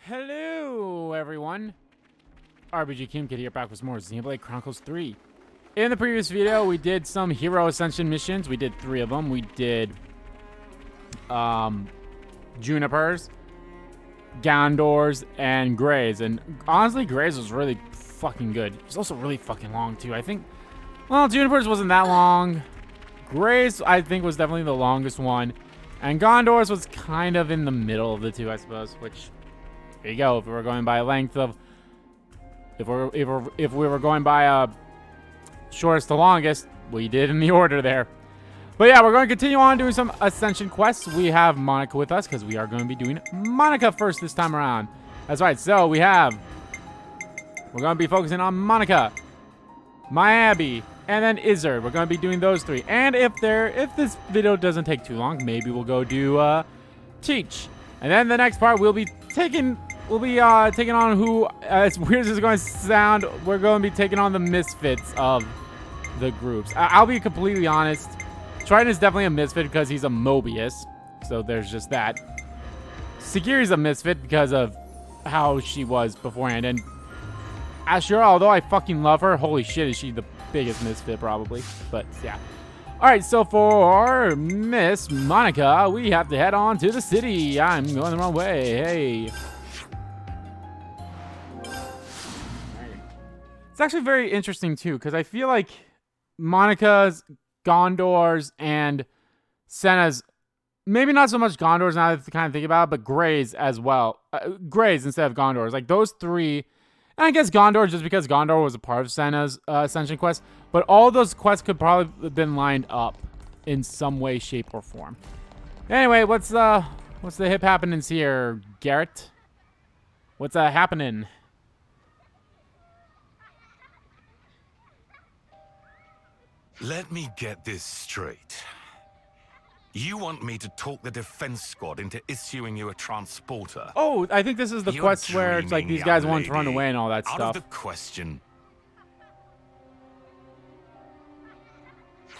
Hello, everyone. RBG Kid here, back with more Xenoblade Chronicles 3. In the previous video, we did some hero ascension missions. We did 3 of them. We did Junipers, Gondors, and Greys. And honestly, Greys was really fucking good. It was also really fucking long too. I think, well, Junipers wasn't that long. Greys, I think, was definitely the longest one. And Gondors was kind of in the middle of the two, I suppose, which, there you go. If we were going by length of, if we were going by shortest to longest, we did in the order there. But yeah, we're going to continue on doing some ascension quests. We have Monica with us because we are going to be doing Monica first this time around. That's right. So we're going to be focusing on Monica, Miyabi, and then Izzard. We're going to be doing those 3. And if this video doesn't take too long, maybe we'll go do Teach. And then the next part we'll be taking on who, as weird as it's going to sound, we're going to be taking on the misfits of the groups. I'll be completely honest. Trident is definitely a misfit because he's a Mobius. So there's just that. Sagiri's a misfit because of how she was beforehand. And Ashura, although I fucking love her, holy shit, is she the biggest misfit probably. But yeah. Alright, so for Miss Monica, we have to head on to the city. I'm going the wrong way. Hey. It's actually very interesting too, because I feel like Monica's, Gondor's, and Sena's, maybe not so much Gondor's now that I kind of think about it, but Grey's as well. Grey's instead of Gondor's. Like those 3, and I guess Gondor just because Gondor was a part of Sena's ascension quest, but all those quests could probably have been lined up in some way, shape, or form. Anyway, what's the hip happenings here, Garrett? What's happening? Let me get this straight. You want me to talk the defense squad into issuing you a transporter? Oh, I think this is the quest where it's like these guys want to run away and all that stuff. Out of the question.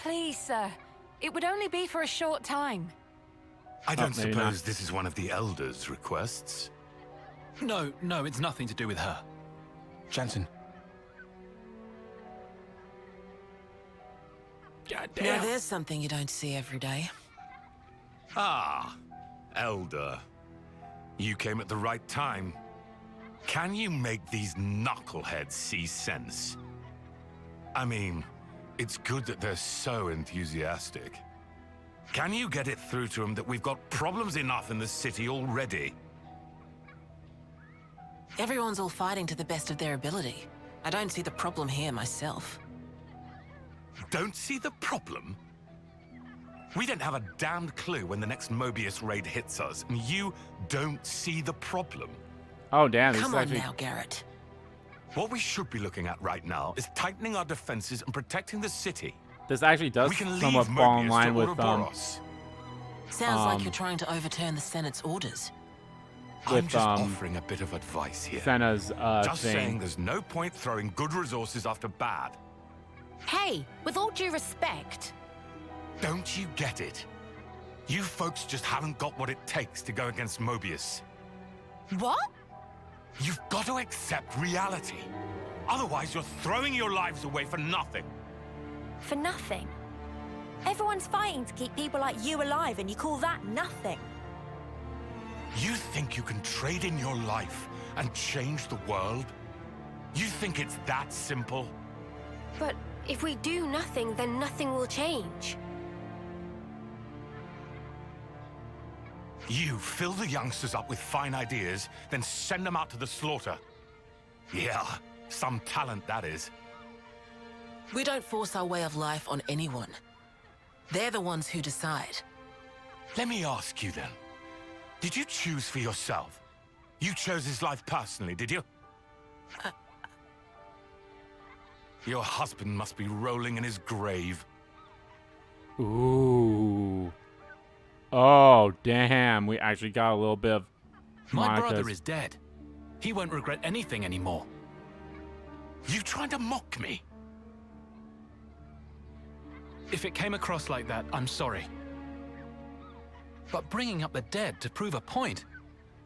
Please, sir. It would only be for a short time. I don't suppose this is one of the Elders' requests? No, it's nothing to do with her. Jansen. Now there's something you don't see every day. Ah, Elder. You came at the right time. Can you make these knuckleheads see sense? I mean, it's good that they're so enthusiastic. Can you get it through to them that we've got problems enough in the city already? Everyone's all fighting to the best of their ability. I don't see the problem here myself. Don't see the problem? We don't have a damned clue when the next Mobius raid hits us, and you don't see the problem. Oh, damn. Come on now, Garrett. What we should be looking at right now is tightening our defenses and protecting the city. This actually does somewhat fall in line with Sounds like you're trying to overturn the Senate's orders. I'm just offering a bit of advice here. Sena's just saying there's no point throwing good resources after bad. Hey, with all due respect. Don't you get it? You folks just haven't got what it takes to go against Mobius. What? You've got to accept reality. Otherwise, you're throwing your lives away for nothing. For nothing? Everyone's fighting to keep people like you alive, and you call that nothing? You think you can trade in your life and change the world? You think it's that simple? But if we do nothing, then nothing will change. You fill the youngsters up with fine ideas, then send them out to the slaughter. Yeah, some talent that is. We don't force our way of life on anyone. They're the ones who decide. Let me ask you then. Did you choose for yourself? You chose his life personally, did you? Your husband must be rolling in his grave. Ooh. Oh, damn. We actually got a little bit of My brother is dead. He won't regret anything anymore. You trying to mock me? If it came across like that, I'm sorry. But bringing up the dead to prove a point,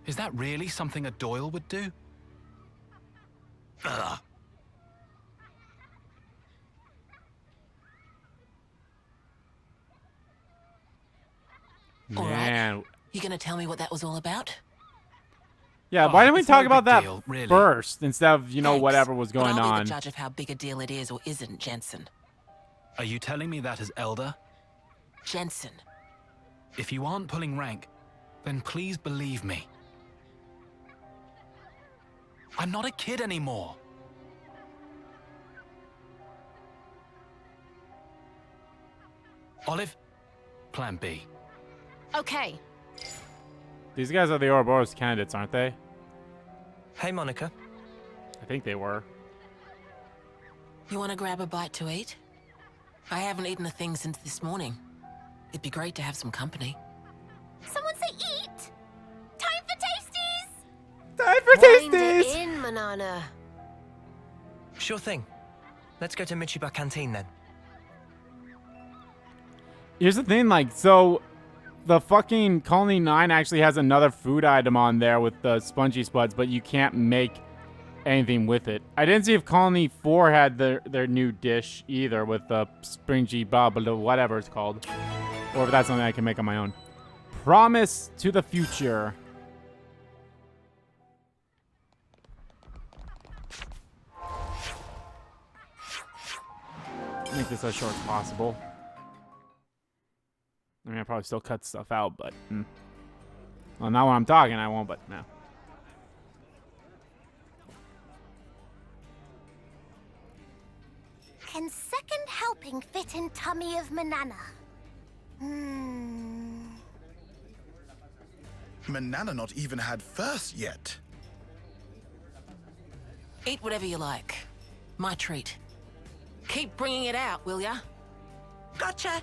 Is that really something a Doyle would do? Ugh. All right. Man. You gonna tell me what that was all about? Yeah, Oh, why didn't we it's talk no about big that deal, really. first instead of, you know, Thanks, whatever was but going I'll be on? the judge of how big a deal it is or isn't, Jensen. Are you telling me that as Elder? Jensen. If you aren't pulling rank, then please believe me. I'm not a kid anymore. Olive, plan B. Okay. These guys are the Ouroboros candidates, aren't they? Hey, Monica. I think they were. You wanna grab a bite to eat? I haven't eaten a thing since this morning. It'd be great to have some company. Someone say eat! Time for tasties! Time for Wind tasties! it in, Manana. Sure thing. Let's go to Michiba Canteen then. Here's the thing, like, so the fucking Colony 9 actually has another food item on there with the spongy spuds, but you can't make anything with it. I didn't see if Colony 4 had their new dish either with the springy bubble, whatever it's called. Or if that's something I can make on my own. Promise to the future. Make this as short as possible. I mean, I probably still cut stuff out, but... Well, not when I'm talking, I won't, but no. Can second helping fit in tummy of Manana? Manana not even had first yet. Eat whatever you like. My treat. Keep bringing it out, will ya? Gotcha!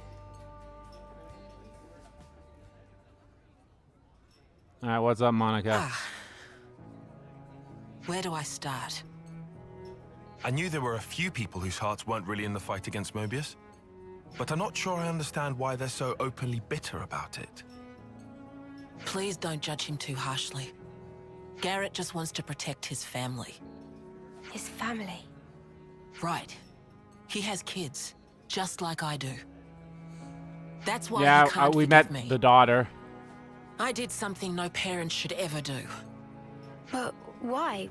Alright, what's up, Monica? Where do I start? I knew there were a few people whose hearts weren't really in the fight against Mobius, but I'm not sure I understand why they're so openly bitter about it. Please don't judge him too harshly. Garrett just wants to protect his family. His family. Right. He has kids, just like I do. That's why he Yeah, can't we forgive met me. the daughter. I did something no parent should ever do. But why?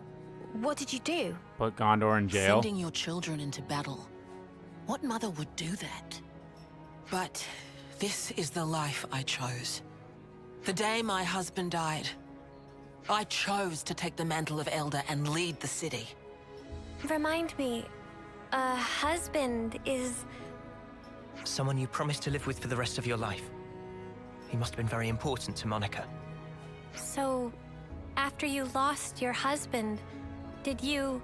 What did you do? Put Gondor in jail. Sending your children into battle. What mother would do that? But this is the life I chose. The day my husband died, I chose to take the mantle of Elder and lead the city. Remind me, a husband is... Someone you promised to live with for the rest of your life. He must have been very important to Monica. So, after you lost your husband, did you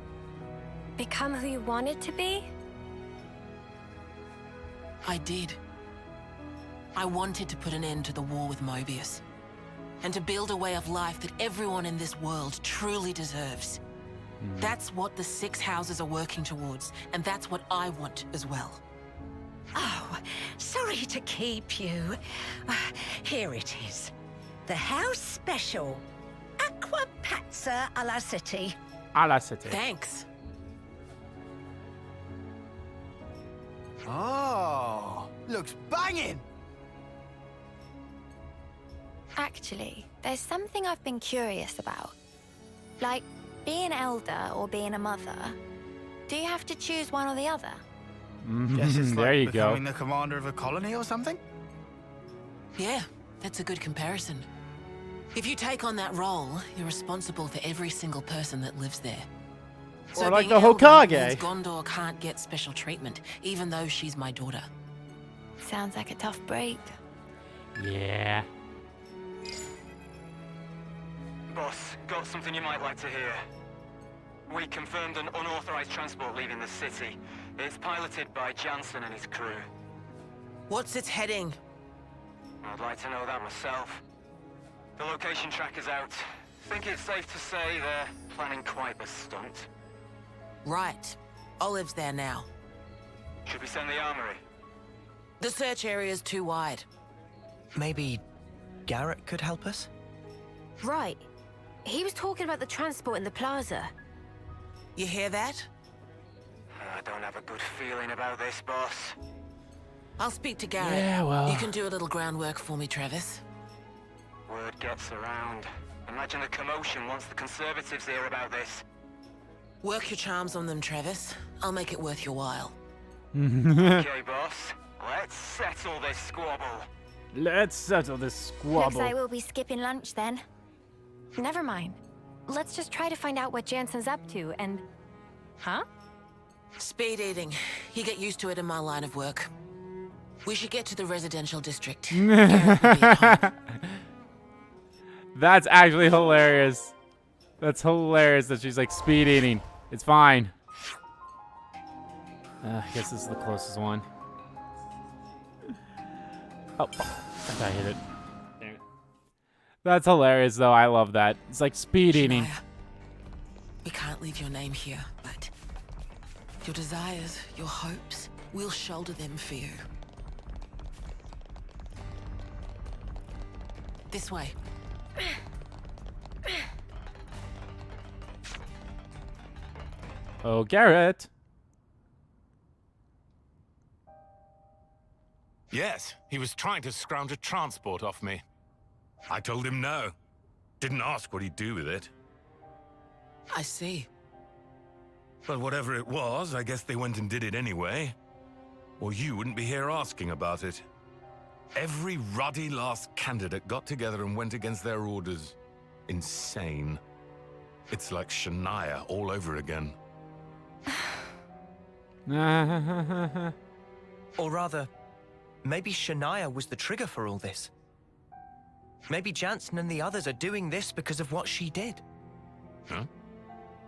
become who you wanted to be? I did. I wanted to put an end to the war with Mobius, and to build a way of life that everyone in this world truly deserves. That's what the 6 houses are working towards, and that's what I want as well. Oh, sorry to keep you. Here it is. The house special. Aqua Pazza alla City. A la city. Thanks. Oh, looks banging! Actually, there's something I've been curious about. Like, being elder or being a mother. Do you have to choose one or the other? Guess it's There like you go. becoming the commander of a colony or something? Yeah, that's a good comparison. If you take on that role, you're responsible for every single person that lives there. Or like being the elder Hokage. means Gondor can't get special treatment, even though she's my daughter. Sounds like a tough break. Yeah. Boss, got something you might like to hear. We confirmed an unauthorized transport leaving the city. It's piloted by Jansen and his crew. What's its heading? I'd like to know that myself. The location tracker's out. Think it's safe to say they're planning quite the stunt. Right. Olive's there now. Should we send the armory? The search area's too wide. Maybe Garrett could help us? Right. He was talking about the transport in the plaza. You hear that? I don't have a good feeling about this, boss. I'll speak to Garrett. Yeah, well. You can do a little groundwork for me, Travis. Word gets around. Imagine the commotion once the Conservatives hear about this. Work your charms on them, Travis. I'll make it worth your while. Okay, boss. Let's settle this squabble. Let's settle this Looks squabble. like we'll be skipping lunch then. Never mind. Let's just try to find out what Jansen's up to and... Huh? Speed eating. You get used to it in my line of work. We should get to the residential district. Garrett will be at home. That's actually hilarious. That's hilarious that she's like speed eating. It's fine. I guess this is the closest one. Oh, fuck. I thought I hit it. Damn it. That's hilarious, though. I love that. It's like speed eating. Shania, we can't leave your name here, but your desires, your hopes, we'll shoulder them for you. This way. Oh, Garrett. Yes, he was trying to scrounge a transport off me. I told him no. Didn't ask what he'd do with it. I see. But whatever it was, I guess they went and did it anyway. Or you wouldn't be here asking about it. Every ruddy last candidate got together and went against their orders. Insane. It's like Shania all over again. Or rather, maybe Shania was the trigger for all this. Maybe Jansen and the others are doing this because of what she did. Huh?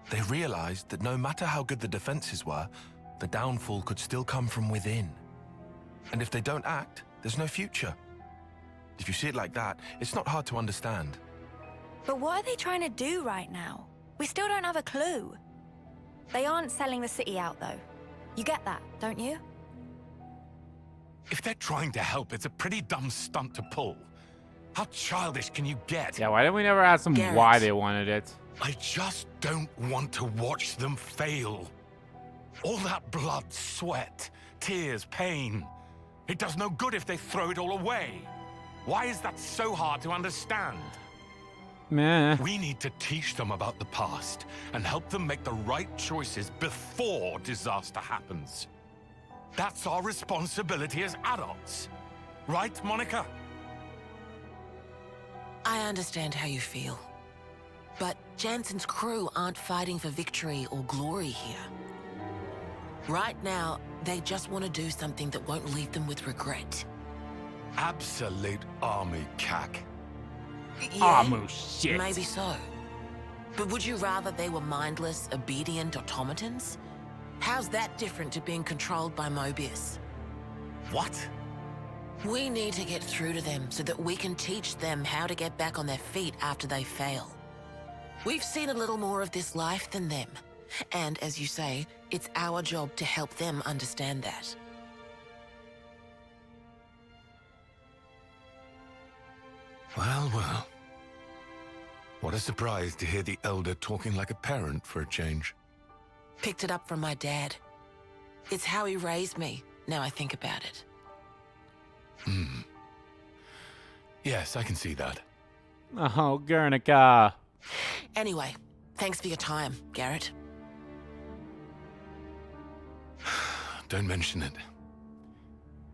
They realized that no matter how good the defenses were, the downfall could still come from within. And if they don't act, there's no future. If you see it like that, it's not hard to understand. But what are they trying to do right now? We still don't have a clue. They aren't selling the city out, though. You get that, don't you? If they're trying to help, it's a pretty dumb stunt to pull. How childish can you get? Yeah, why didn't we never ask them Garrett. why they wanted it? I just don't want to watch them fail. All that blood, sweat, tears, pain. It does no good if they throw it all away. Why is that so hard to understand? Meh. We need to teach them about the past and help them make the right choices before disaster happens. That's our responsibility as adults. Right, Monica? I understand how you feel. But Jansen's crew aren't fighting for victory or glory here. Right now, they just want to do something that won't leave them with regret. Absolute army cack. Yeah, shit. maybe so. But would you rather they were mindless, obedient automatons? How's that different to being controlled by Mobius? What? We need to get through to them so that we can teach them how to get back on their feet after they fail. We've seen a little more of this life than them. And as you say, it's our job to help them understand that. Well, well. What a surprise to hear the Elder talking like a parent for a change. Picked it up from my dad. It's how he raised me, now I think about it. Yes, I can see that. Oh, Guernica. Anyway, thanks for your time, Garrett. Don't mention it.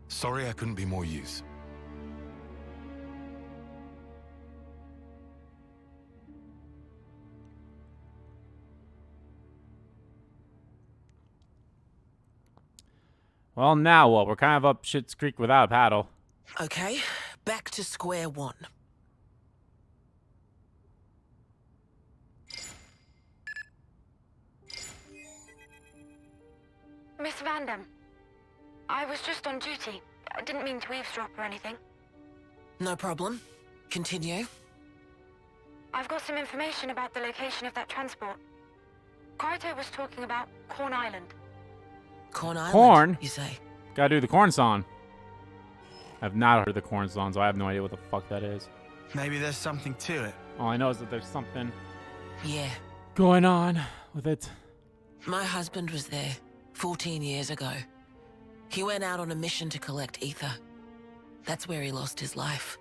Sorry I couldn't be more use. Well, now what? We're kind of up Shit's Creek without a paddle. Okay, back to square one. Miss Vandam, I was just on duty. I didn't mean to eavesdrop or anything. No problem. Continue. I've got some information about the location of that transport. Kaito was talking about Corn Island. Corn Island, Corn? you say? Gotta do the corn song. I've not heard the corn song, so I have no idea what the fuck that is. Maybe there's something to it. All I know is that there's something. Yeah. going on with it. My husband was there 14 years ago. He went out on a mission to collect ether. That's where he lost his life.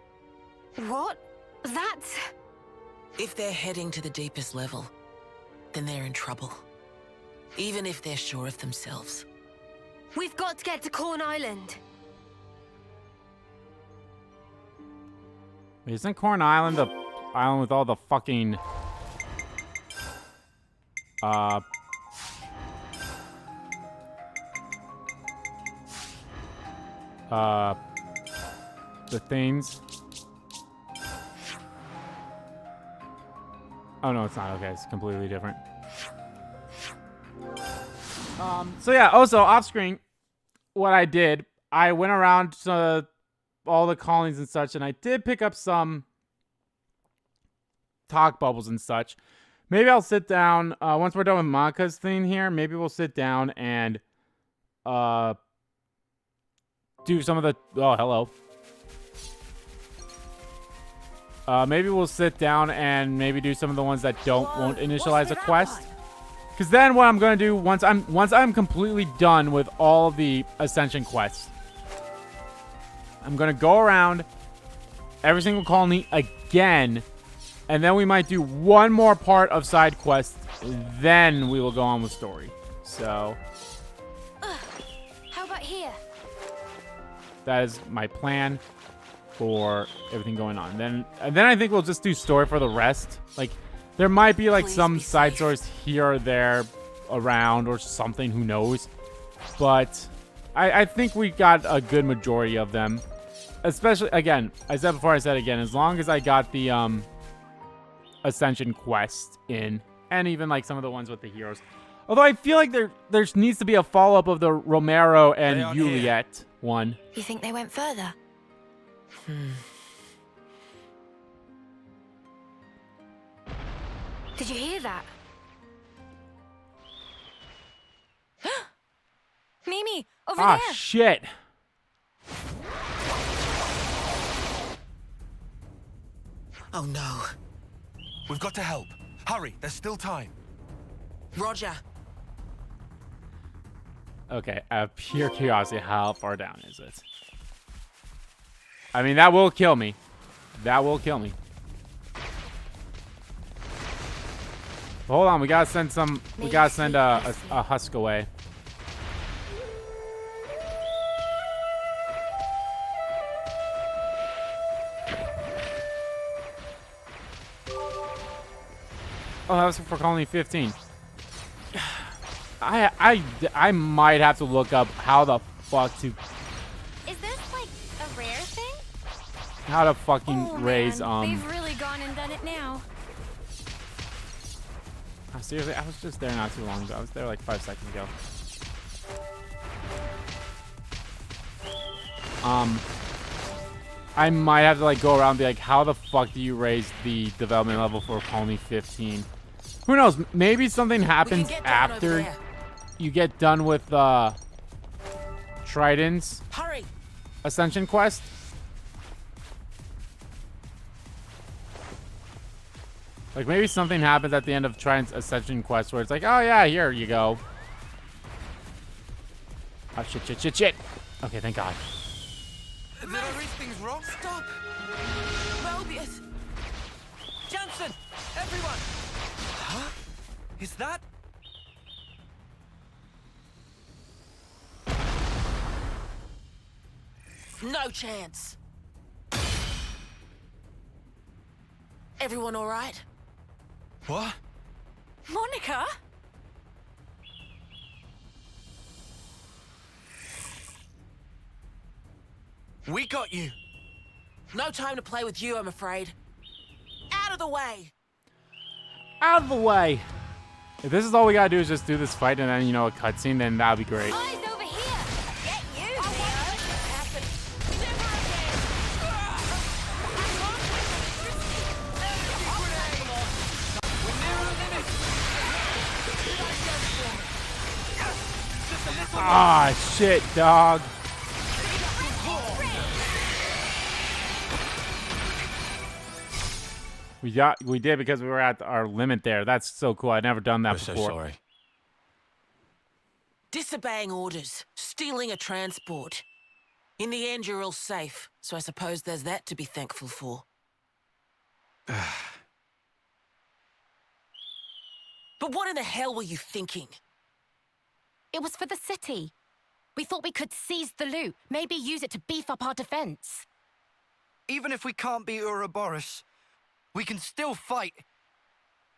What? That's... If they're heading to the deepest level, then they're in trouble. Even if they're sure of themselves. We've got to get to Corn Island. Wait, isn't Corn Island the island with all the fucking... the things? Oh no, it's not. Okay, it's completely different. So yeah, also off screen, what I did, I went around to all the colonies and such, and I did pick up some talk bubbles and such. Maybe I'll sit down, once we're done with Monika's thing here, maybe we'll sit down and, do some of the, oh, hello. Maybe we'll sit down and maybe do some of the ones that won't initialize a quest. Because then what I'm going to do, once I'm completely done with all the Ascension quests, I'm going to go around every single colony again, and then we might do one more part of side quest, then we will go on with story. So, How about here? that is my plan for everything going on. And then I think we'll just do story for the rest. Like, there might be like some side stories here or there around or something, who knows. But I think we got a good majority of them. Especially, again, I said before, I said again, as long as I got the Ascension quest in, and even like some of the ones with the heroes. Although I feel like there needs to be a follow-up of the Romero and Juliet one. You think they went further? Did you hear that? Mimi, over there! Ah, shit! Oh no. We've got to help. Hurry, there's still time. Roger. Okay, out of pure curiosity, how far down is it? I mean, that will kill me. That will kill me. Hold on, we gotta send some. We gotta send a husk away. Oh, that was for colony 15. I might have to look up how the fuck to. Is this like a rare thing? How to fucking raise They've really gone and done it now. Oh, seriously, I was just there not too long ago. I was there like 5 seconds ago. I might have to like go around and be like, how the fuck do you raise the development level for colony 15? Who knows? Maybe something happens after you get done with Trident's Ascension quest. Like, maybe something happens at the end of Trident's Ascension quest where it's like, oh yeah, here you go. Oh, shit. Okay, thank God. Did I read things wrong? Stop! Mobius! Jansen! Everyone! Huh? Is that... No chance. Everyone all right? What? Monika? We got you. No time to play with you, I'm afraid. Out of the way! Out of the way! If this is all we gotta do is just do this fight and then, you know, a cutscene, then that'd be great. Eyes over here! Get you, Ah, shit, dog. We did because we were at our limit there. That's so cool. I'd never done that We're before. so sorry. Disobeying orders, stealing a transport. In the end, you're all safe, so I suppose there's that to be thankful for. But what in the hell were you thinking? It was for the city. We thought we could seize the loot, maybe use it to beef up our defense. Even if we can't beat Ouroboros, we can still fight.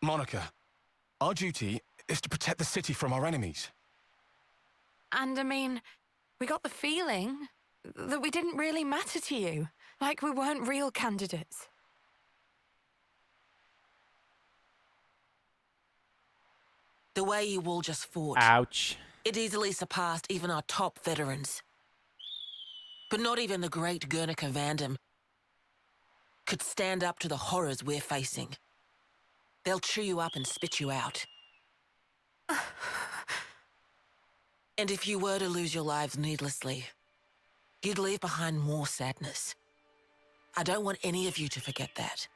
Monica, our duty is to protect the city from our enemies. And I mean, we got the feeling that we didn't really matter to you. Like we weren't real candidates. The way you all just fought. Ouch. It easily surpassed even our top veterans. But not even the great Guernica Vandam could stand up to the horrors we're facing. They'll chew you up and spit you out. And if you were to lose your lives needlessly, you'd leave behind more sadness. I don't want any of you to forget that.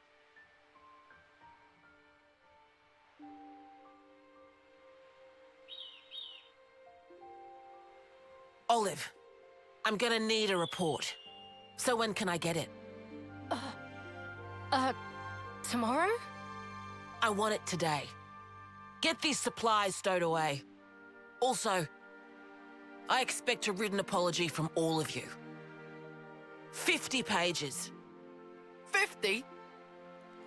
Olive, I'm gonna need a report. So when can I get it? Tomorrow? I want it today. Get these supplies stowed away. Also, I expect a written apology from all of you. 50 pages. 50?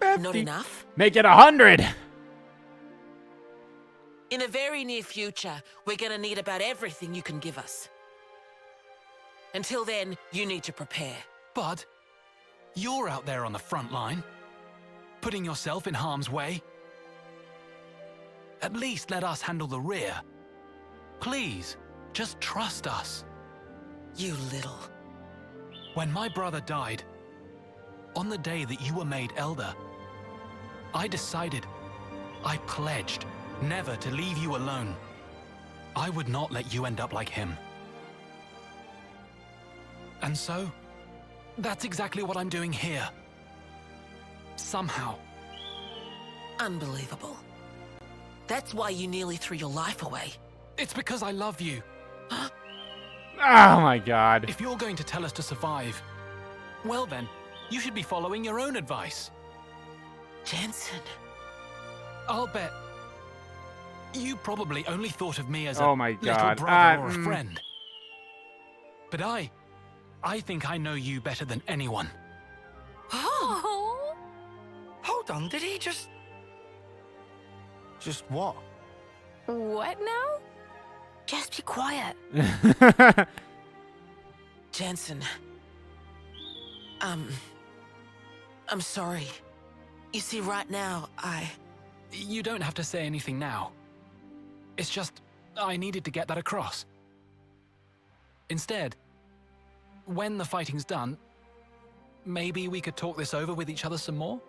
Not enough? Make it 100. In the very near future, we're gonna need about everything you can give us. Until then, you need to prepare. Bud, you're out there on the front line, putting yourself in harm's way. At least let us handle the rear. Please, just trust us. You little. When my brother died, on the day that you were made elder, I decided, I pledged, never to leave you alone. I would not let you end up like him. And so, that's exactly what I'm doing here. Somehow. Unbelievable. That's why you nearly threw your life away. It's because I love you. Oh my god. If you're going to tell us to survive, well then, you should be following your own advice. Jensen. I'll bet you probably only thought of me as a Oh my little god. brother or a friend. But I think I know you better than anyone. Oh! Hold on, did he just what? What now? Just be quiet. Jensen. I'm sorry. You see, right now, You don't have to say anything now. It's just, I needed to get that across. Instead, when the fighting's done, maybe we could talk this over with each other some more?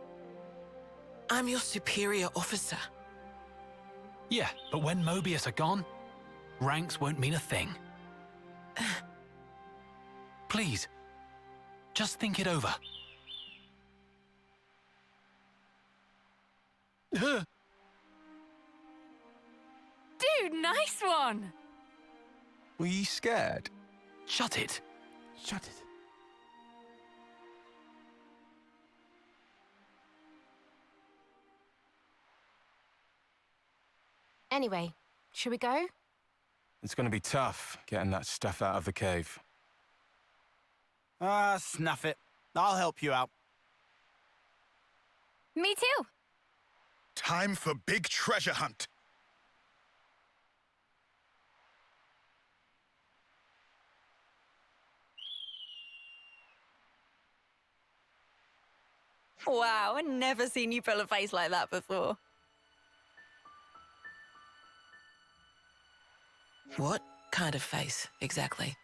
I'm your superior officer. Yeah, but when Mobius are gone, ranks won't mean a thing. Please, just think it over. Dude, nice one! Were you scared? Shut it. Shut it. Anyway, should we go? It's gonna be tough getting that stuff out of the cave. Snuff it. I'll help you out. Me too. Time for big treasure hunt. Wow, I've never seen you pull a face like that before. What kind of face, exactly?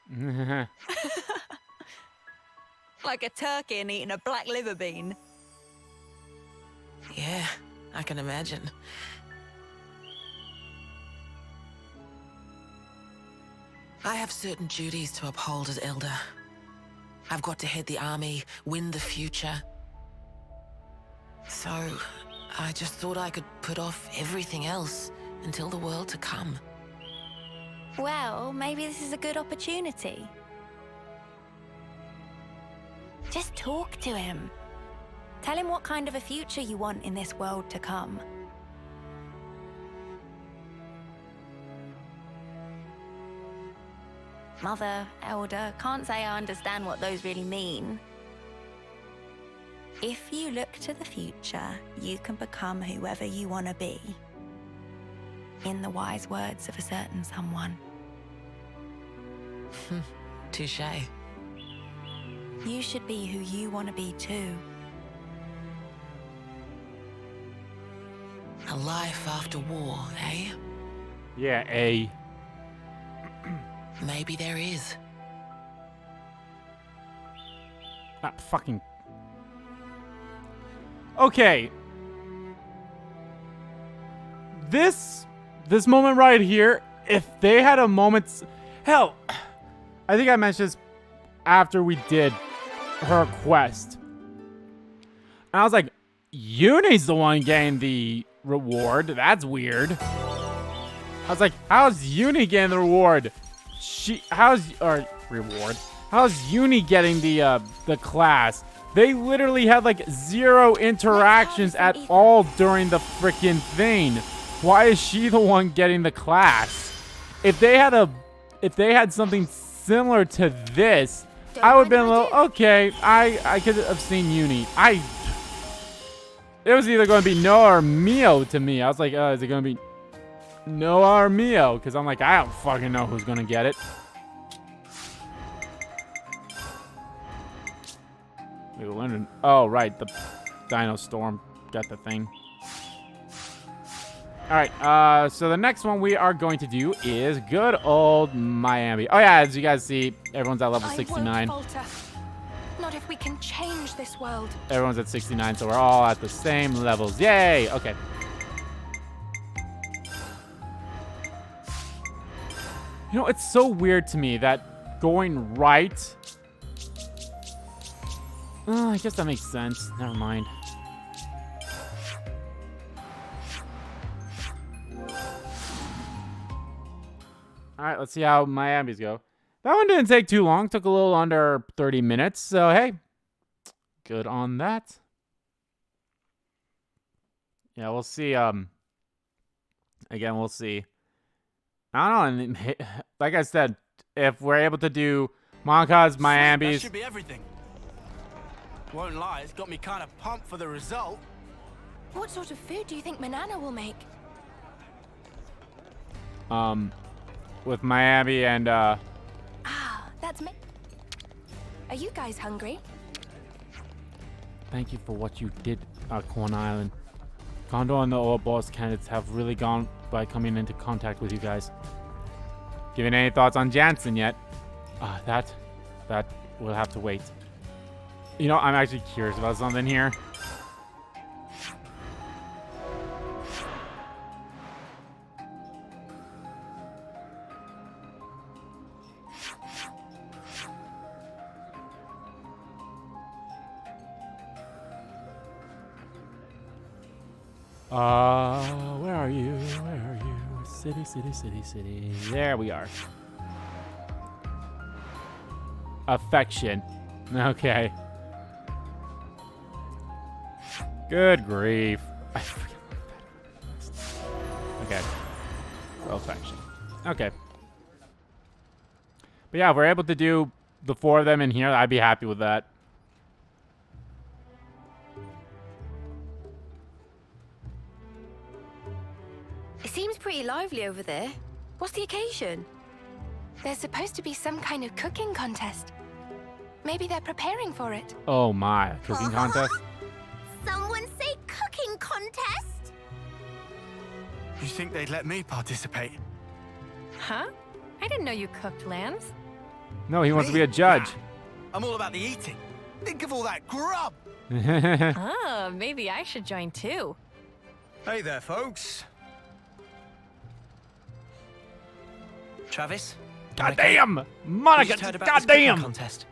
Like a turkey and eating a black liver bean. Yeah, I can imagine. I have certain duties to uphold as Elder. I've got to head the army, win the future. So, I just thought I could put off everything else until the world to come. Well, maybe this is a good opportunity. Just talk to him. Tell him what kind of a future you want in this world to come. Mother, Elder, can't say I understand what those really mean. If you look to the future, you can become whoever you want to be. In the wise words of a certain someone. Touché. You should be who you want to be too. A life after war, eh? Yeah, A. Maybe there is. Not fucking... Okay. This moment right here, if they had a moment's... Hell, I think I mentioned this after we did her quest. And I was like, Eunie's the one getting the reward. That's weird. I was like, how's Eunie getting the reward? How's Eunie getting the class? They literally had like 0 interactions at all during the freaking thing. Why is she the one getting the class? If they had something similar to this, I would have been a little okay. I could have seen Eunie. It was either going to be Noah or Mio to me. I was like, is it going to be Noah or Mio? Because I'm like, I don't fucking know who's going to get it. We learned. Oh, right. The Dino Storm got the thing. All right. So the next one we are going to do is good old Miami. Oh, yeah. As you guys see, everyone's at level 69. Not if we can change this world. Everyone's at 69, so we're all at the same levels. Yay! Okay. You know, it's so weird to me that going right... Oh, I guess that makes sense. Never mind. Alright, let's see how Miami's go. That one didn't take too long. Took a little under 30 minutes. So, hey. Good on that. Yeah, we'll see. Again, we'll see. I don't know. Like I said, if we're able to do Monka's, Miami's... That should be everything. Won't lie, it's got me kind of pumped for the result. What sort of food do you think Manana will make? With Miami and, That's me. Are you guys hungry? Thank you for what you did, Corn Island. Condor and the Ouroboros candidates have really gone by coming into contact with you guys. Given any thoughts on Jansen yet? That will have to wait. You know, I'm actually curious about something here. Where are you? Where are you? City, city, city, city. There we are. Affection. Okay. Good grief. I freaking love that. Okay. Affection. Okay. But yeah, if we're able to do the 4 of them in here, I'd be happy with that. It seems pretty lively over there. What's the occasion? There's supposed to be some kind of cooking contest. Maybe they're preparing for it. Oh my, cooking contest? Someone say cooking contest? You think they'd let me participate? Huh? I didn't know you cooked, Lanz. No, he wants to be a judge. I'm all about the eating. Think of all that grub. Oh, maybe I should join too. Hey there, folks. Travis? Goddamn! Monica, goddamn! Contest.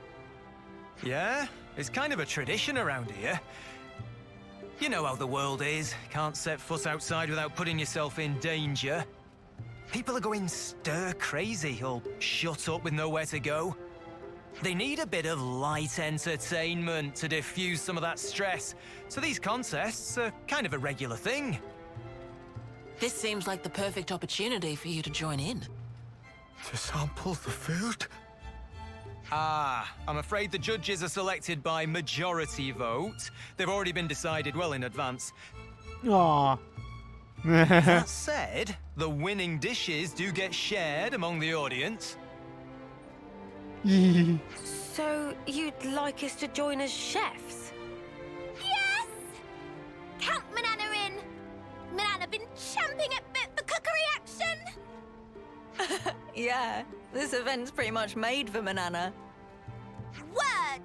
Yeah, it's kind of a tradition around here. You know how the world is. Can't set foot outside without putting yourself in danger. People are going stir crazy, all shut up with nowhere to go. They need a bit of light entertainment to diffuse some of that stress. So these contests are kind of a regular thing. This seems like the perfect opportunity for you to join in. To sample the food? Ah, I'm afraid the judges are selected by majority vote. They've already been decided well in advance. Aww. That said, the winning dishes do get shared among the audience. So, you'd like us to join as chefs? Yes! Count Manana in! Manana been champing at bit for cookery action! Yeah, this event's pretty much made for Manana. Word!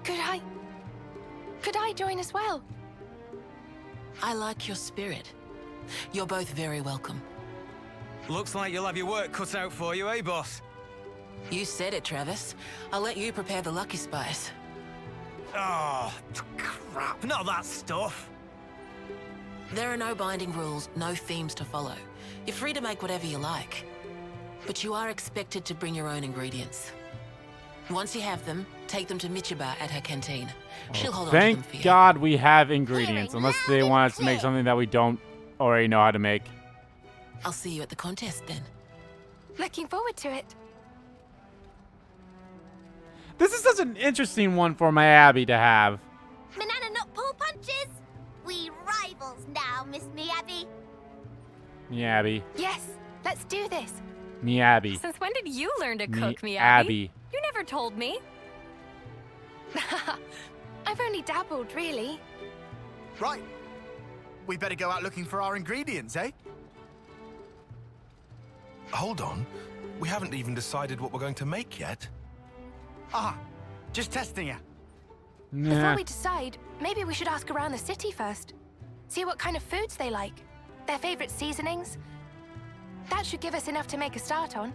Could I join as well? I like your spirit. You're both very welcome. Looks like you'll have your work cut out for you, eh, boss? You said it, Travis. I'll let you prepare the lucky spice. Oh, crap, not that stuff. There are no binding rules, no themes to follow. You're free to make whatever you like. But you are expected to bring your own ingredients. Once you have them, take them to Michiba at her canteen. She'll hold on to them for you. Thank God we have ingredients, unless they want us to make something that we don't already know how to make. I'll see you at the contest then. Looking forward to it. This is such an interesting one for my Abby to have. Manana not pull punches? We rivals now, Miss Miyabi. Me Abby. Yes, let's do this. Me Abby. Since when did you learn to cook, Me Miyabi? Abby. You never told me. I've only dabbled, really. Right. We better go out looking for our ingredients, eh? Hold on. We haven't even decided what we're going to make yet. Ah, just testing you. Before we decide, maybe we should ask around the city first. See what kind of foods they like. Their favorite seasonings. That should give us enough to make a start on.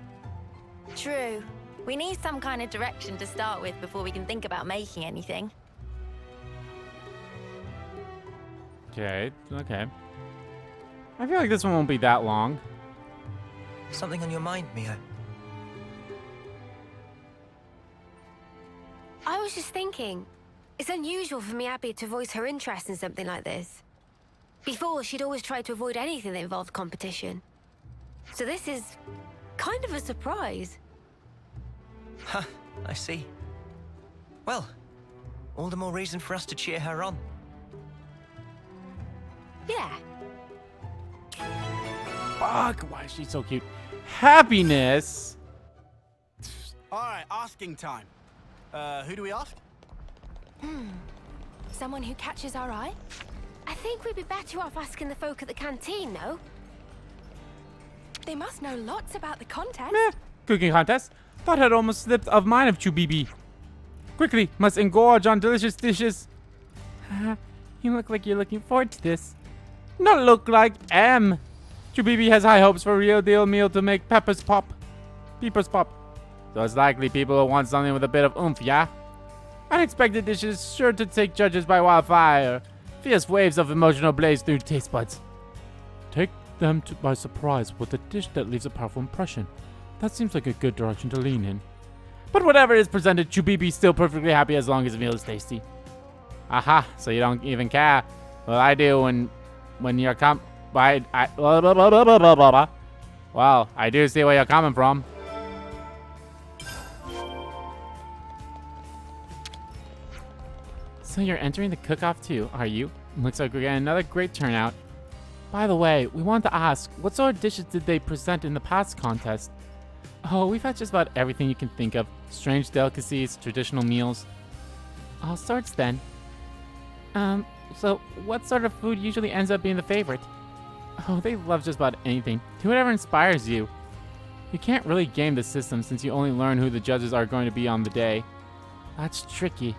True. We need some kind of direction to start with before we can think about making anything. Okay. I feel like this one won't be that long. Something on your mind, Mio? I was just thinking, it's unusual for Miyabi to voice her interest in something like this. Before, she'd always tried to avoid anything that involved competition. So this is kind of a surprise. Huh, I see. Well, all the more reason for us to cheer her on. Yeah. Fuck, why is she so cute? Happiness! Alright, asking time. Who do we ask? Someone who catches our eye? I think we'd be better off asking the folk at the canteen, no? They must know lots about the contest. Meh. Cooking contest? Thought had almost slipped of mine of Chubibi. Quickly, must engorge on delicious dishes. You look like you're looking forward to this. Not look like am. Chubibi has high hopes for a real deal meal to make peppers pop. So it's likely people will want something with a bit of oomph, yeah? Unexpected dishes sure to take judges by wildfire. Fierce waves of emotional blaze through taste buds. Take them by surprise with a dish that leaves a powerful impression. That seems like a good direction to lean in. But whatever is presented, Chubibi's still perfectly happy as long as the meal is tasty. Aha, so you don't even care. Well, I do when you're Well, I do see where you're coming from. So you're entering the cook-off too, are you? Looks like we're getting another great turnout. By the way, we wanted to ask, what sort of dishes did they present in the past contest? Oh, we've had just about everything you can think of. Strange delicacies, traditional meals. All sorts then. So what sort of food usually ends up being the favorite? Oh, they love just about anything. Do whatever inspires you. You can't really game the system since you only learn who the judges are going to be on the day. That's tricky.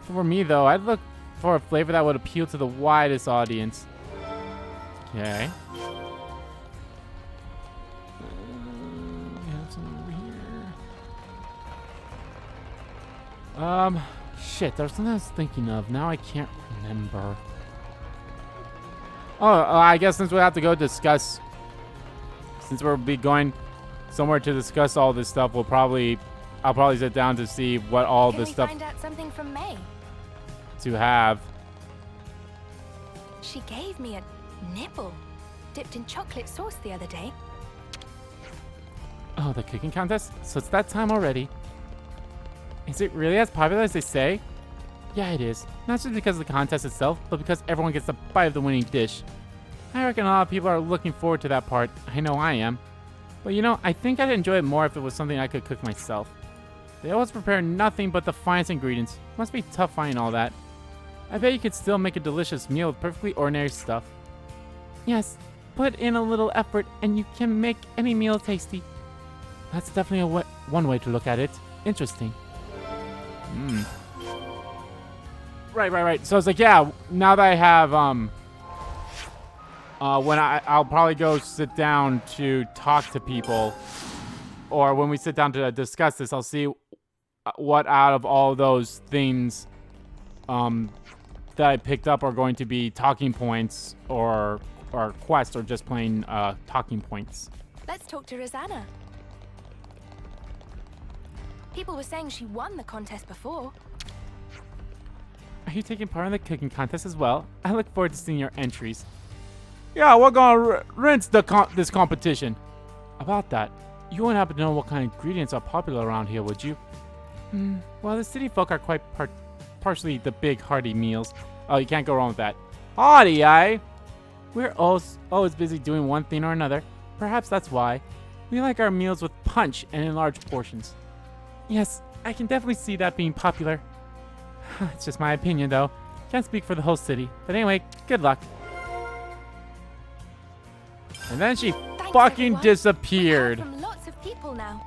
For me, though, I'd look for a flavor that would appeal to the widest audience. Okay. We have some over here. Shit, there's something I was thinking of. Now I can't remember. Oh, I guess since we have to go discuss, since we'll be going somewhere to discuss all this stuff, I'll probably sit down to see what all this stuff Find out something from May. to have. She gave me a nibble dipped in chocolate sauce the other day. Oh, the cooking contest? So it's that time already. Is it really as popular as they say? Yeah, it is. Not just because of the contest itself, but because everyone gets a bite of the winning dish. I reckon a lot of people are looking forward to that part. I know I am. But you know, I think I'd enjoy it more if it was something I could cook myself. They always prepare nothing but the finest ingredients. Must be tough finding all that. I bet you could still make a delicious meal with perfectly ordinary stuff. Yes, put in a little effort and you can make any meal tasty. That's definitely one way to look at it. Interesting. Right. So it's like, yeah, now that I have, when I'll probably go sit down to talk to people, or when we sit down to discuss this, I'll see what out of all those things, that I picked up are going to be talking points or quests or just plain, talking points. Let's talk to Rosanna. People were saying she won the contest before. Are you taking part in the cooking contest as well? I look forward to seeing your entries. Yeah, we're gonna rinse this competition. About that, you wouldn't happen to know what kind of ingredients are popular around here, would you? Well, the city folk are quite partially the big hearty meals. Oh, you can't go wrong with that. Hearty, eh? We're always busy doing one thing or another. Perhaps that's why. We like our meals with punch and in large portions. Yes, I can definitely see that being popular. It's just my opinion, though. Can't speak for the whole city. But anyway, good luck. And then she fucking disappeared. From lots of people now.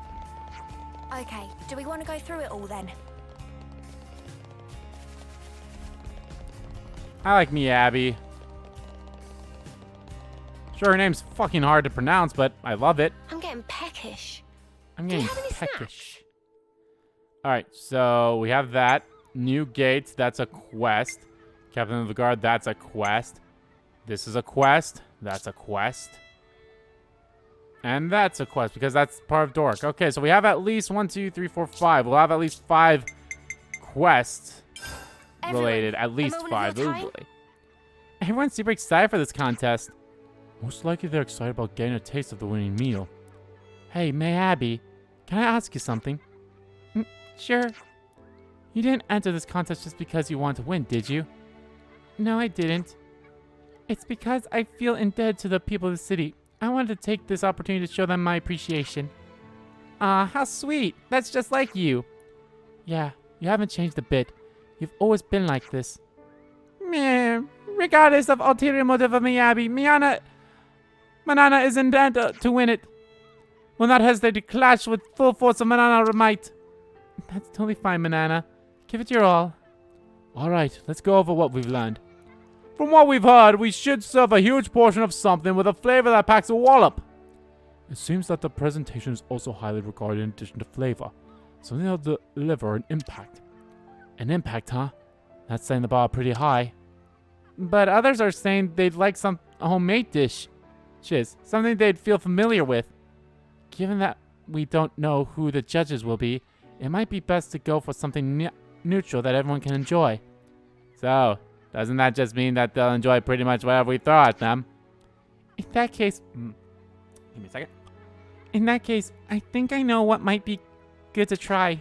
Okay, do we want to go through it all then? I like me, Abby. Sure, her name's fucking hard to pronounce, but I love it. I'm getting peckish. I'm getting peckish. Alright, so we have that. New gates, that's a quest. Captain of the Guard, that's a quest. This is a quest. That's a quest. And that's a quest, because that's part of Dork. Okay, so we have at least 1, 2, 3, 4, 5. We'll have at least 5 quests related. At least 5. Ooh, boy. Everyone's super excited for this contest. Most likely they're excited about getting a taste of the winning meal. Hey, May Abby, can I ask you something? Sure. You didn't enter this contest just because you want to win, did you? No, I didn't. It's because I feel indebted to the people of the city. I wanted to take this opportunity to show them my appreciation. Aw, how sweet. That's just like you. Yeah, you haven't changed a bit. You've always been like this. Meh. Regardless of ulterior motive of me, Abby, Manana is intent to win it. Will not hesitate to clash with full force of Manana might. That's totally fine, Manana. Give it your all. Alright, let's go over what we've learned. From what we've heard, we should serve a huge portion of something with a flavor that packs a wallop. It seems that the presentation is also highly regarded in addition to flavor. Something that'll deliver an impact. An impact, huh? That's setting the bar pretty high. But others are saying they'd like some homemade dish. Something they'd feel familiar with. Given that we don't know who the judges will be, it might be best to go for something neutral that everyone can enjoy. So, doesn't that just mean that they'll enjoy pretty much whatever we throw at them? In that case... give me a second. In that case, I think I know what might be good to try.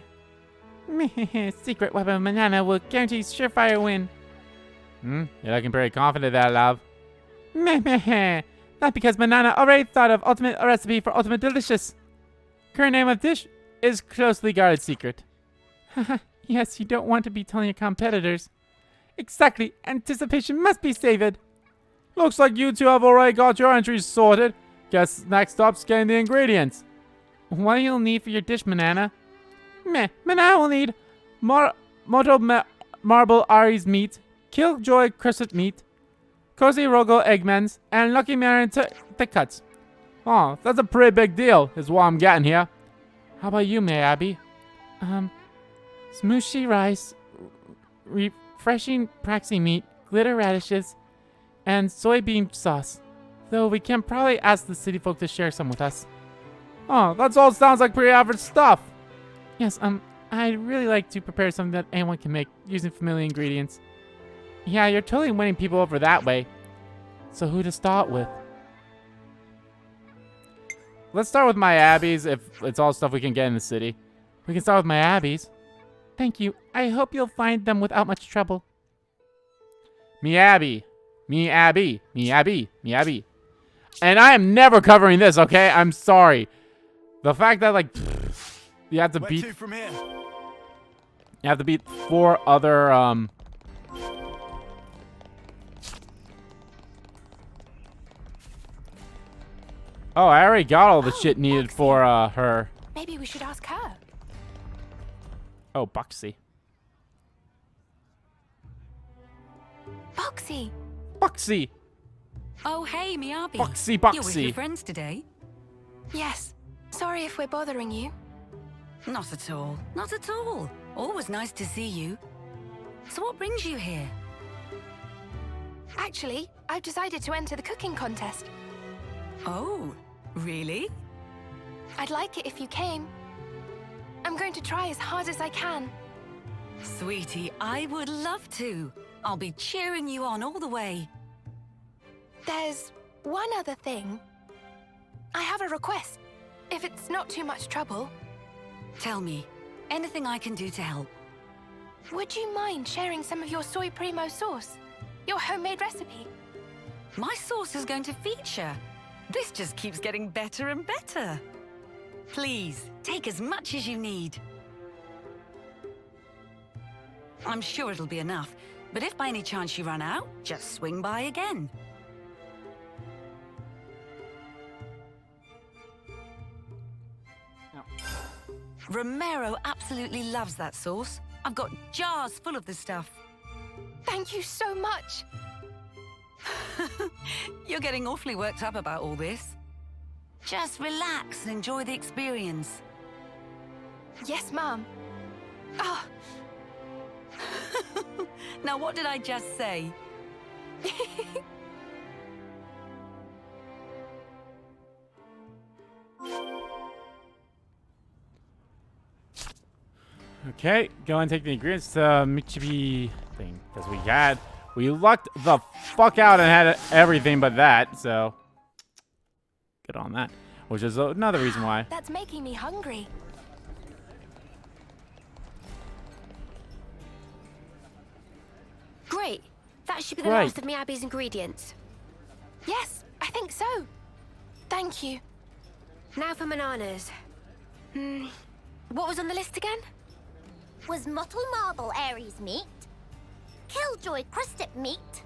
Secret weapon Manana will guarantee surefire win. You're looking pretty confident there, love. Not because Manana already thought of ultimate recipe for ultimate delicious. Current name of dish is closely guarded secret. Yes, you don't want to be telling your competitors. Exactly. Anticipation must be savored. Looks like you two have already got your entries sorted. Guess next stop's getting the ingredients. What you'll need for your dish, Manana? Manana will need marble Ari's meat, Killjoy crescent meat, Cozy Rogo eggmans, and Lucky Marin thick cuts. Oh, that's a pretty big deal, is what I'm getting here. How about you, May Abby? smooshy rice, refreshing praxi meat, glitter radishes, and soybean sauce. Though we can probably ask the city folk to share some with us. Oh, that's all sounds like pretty average stuff. Yes, I'd really like to prepare something that anyone can make using familiar ingredients. Yeah, you're totally winning people over that way. So who to start with? Let's start with my abbeys if it's all stuff we can get in the city. We can start with my abbeys. Thank you. I hope you'll find them without much trouble. Me abbey. Me abbey. Me abbey. Me abbey. And I am never covering this, okay? I'm sorry. The fact that, like, you have to Where beat... to from here? You have to beat 4 other, Oh, I already got all the shit needed for, her. Maybe we should ask her. Oh, Boxy. Boxy! Boxy! Oh, hey, Miyabi. Boxy, You're with Boxy. your friends today? Yes. Sorry if we're bothering you. Not at all. Not at all. Always nice to see you. So what brings you here? Actually, I've decided to enter the cooking contest. Oh, really? I'd like it if you came. I'm going to try as hard as I can. Sweetie, I would love to. I'll be cheering you on all the way. There's one other thing. I have a request, if it's not too much trouble. Tell me, anything I can do to help? Would you mind sharing some of your soy primo sauce? Your homemade recipe? My sauce is going to feature. This just keeps getting better and better. Please, take as much as you need. I'm sure it'll be enough, but if by any chance you run out, just swing by again. Romero absolutely loves that sauce. I've got jars full of the stuff. Thank you so much. You're getting awfully worked up about all this. Just relax and enjoy the experience. Yes, Mom. Oh. Now, what did I just say? Okay, go and take the ingredients to Michibi thing. Because we lucked the fuck out and had everything but that, so. Good on that. Which is another reason why. That's making me hungry. Great. That should be the Right. last of Miyabi's ingredients. Yes, I think so. Thank you. Now for bananas. What was on the list again? Was Mottle Marble Aries meat? Killjoy crusted meat?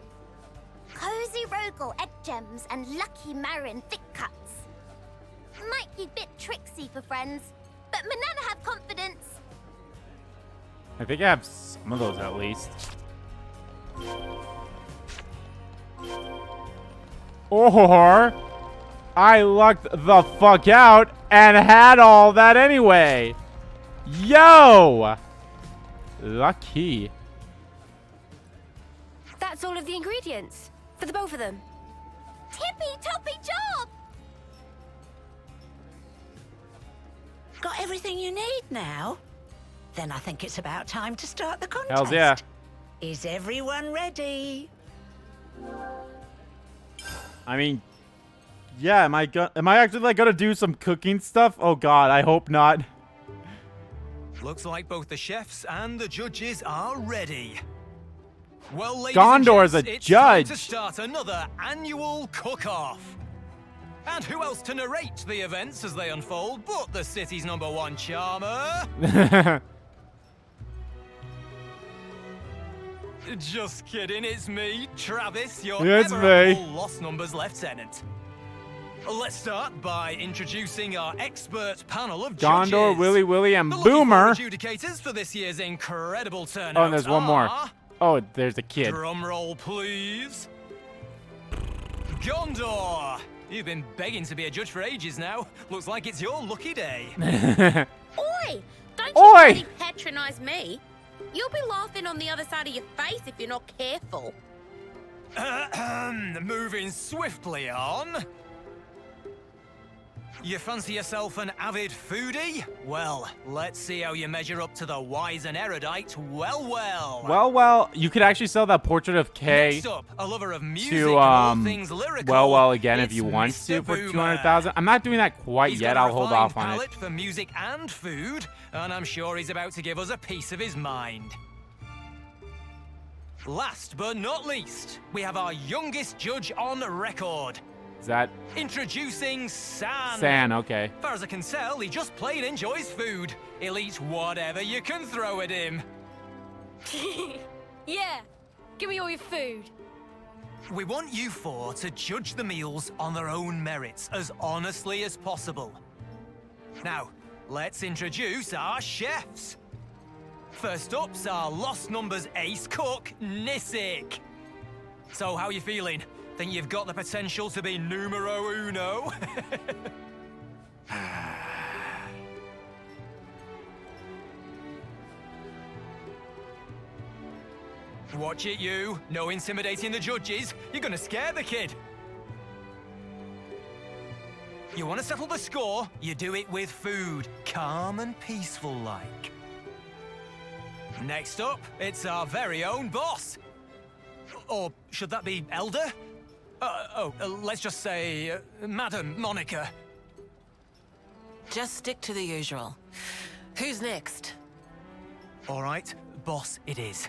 Cozy Rogel egg gems and Lucky Marin thick cuts? Might be a bit tricksy for friends, but Manana have confidence. I think I have some of those at least. Or I lucked the fuck out and had all that anyway. Yo! Lucky. That's all of the ingredients. For the both of them. Tippy-toppy job! Got everything you need now? Then I think it's about time to start the contest. Hells yeah. Is everyone ready? I mean, yeah, am I actually like gonna do some cooking stuff? Oh god, I hope not. Looks like both the chefs and the judges are ready. Well, ladies Gondor's and a gents, judge. it's time to start another annual cook-off. And who else to narrate the events as they unfold but the city's #1 charmer? Just kidding, it's me, Travis, your It's ever-able me. Lost Numbers Lieutenant. Let's start by introducing our expert panel of judges. Gondor, Willy, and The lucky Boomer. four adjudicators for this year's incredible turnout. Oh, and there's one more. are- Oh, there's a kid. Drum roll, please. Gondor! You've been begging to be a judge for ages now. Looks like it's your lucky day. Oi! Don't Don't Oi! you bloody patronize me. You'll be laughing on the other side of your face if you're not careful. Moving swiftly on. You fancy yourself an avid foodie? Well, let's see how you measure up to the wise and erudite. Well, you could actually sell that portrait of Kay Next up, a lover of music to and all things lyrical. well again if It's you want Mr. to for Boomer. 200,000. I'm not doing that quite He's yet. got a I'll hold off refined on it. palate for music and food, and I'm sure he's about to give us a piece of his mind. Last but not least, we have our youngest judge on record. Is that Introducing San. San? Okay. Far as I can tell, he just plain enjoys food. He'll eat whatever you can throw at him. Yeah, give me all your food. We want you four to judge the meals on their own merits as honestly as possible. Now, let's introduce our chefs. First up's our Lost Numbers ace cook, Nisik. So, how you feeling? Think you've got the potential to be numero uno? Watch it, you. No intimidating the judges. You're gonna scare the kid. You want to settle the score? You do it with food. Calm and peaceful like. Next up, it's our very own boss. Or should that be Elder? Let's just say, Madam Monica. Just stick to the usual. Who's next? All right, boss it is.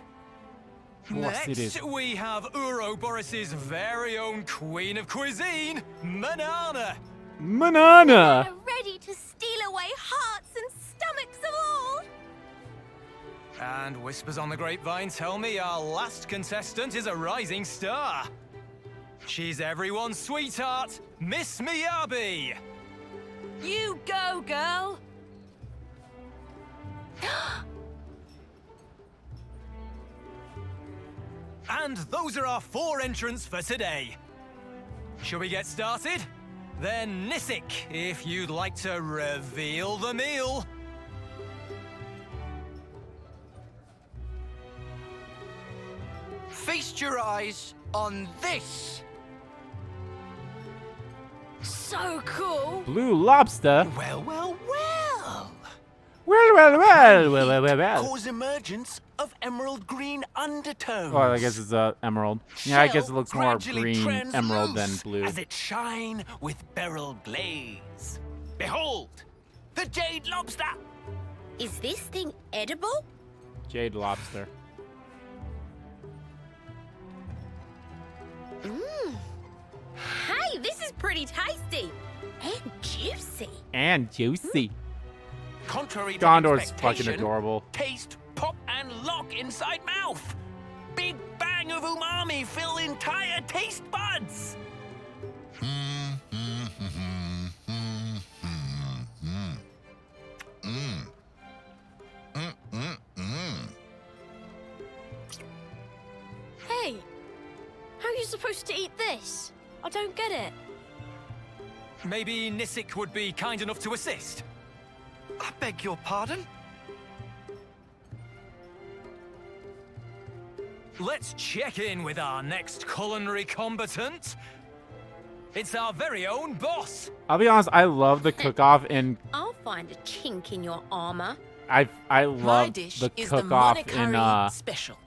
Boss it is. Next, we have Ouroboros' very own queen of cuisine, Manana. Manana! Ready to steal away hearts and stomachs of all. And whispers on the grapevine tell me our last contestant is a rising star. She's everyone's sweetheart, Miss Miyabi. You go, girl. And those are our 4 entrants for today. Shall we get started? Then Nisik, if you'd like to reveal the meal. Feast your eyes on this. So cool. Blue lobster. Well, well, well. Well. Cause emergence of emerald green undertones. Well, I guess it's emerald. Yeah, I guess it looks more Gradually green emerald than transluce blue. As it shine with beryl glaze. Behold, the jade lobster. Is this thing edible? Jade lobster. Mmm. Hey, this is pretty tasty. And juicy. And juicy. Contrary to Gondor's fucking expectation, adorable. Taste, pop, and lock inside mouth. Big bang of umami fill entire taste buds. Hey, how are you supposed to eat this? I don't get it. Maybe Nisik would be kind enough to assist. I beg your pardon? Let's check in with our next culinary combatant. It's our very own boss. I'll be honest, I love the cook-off in I'll find a chink in your armor. I My love dish the is the cook-off Monica in curry special.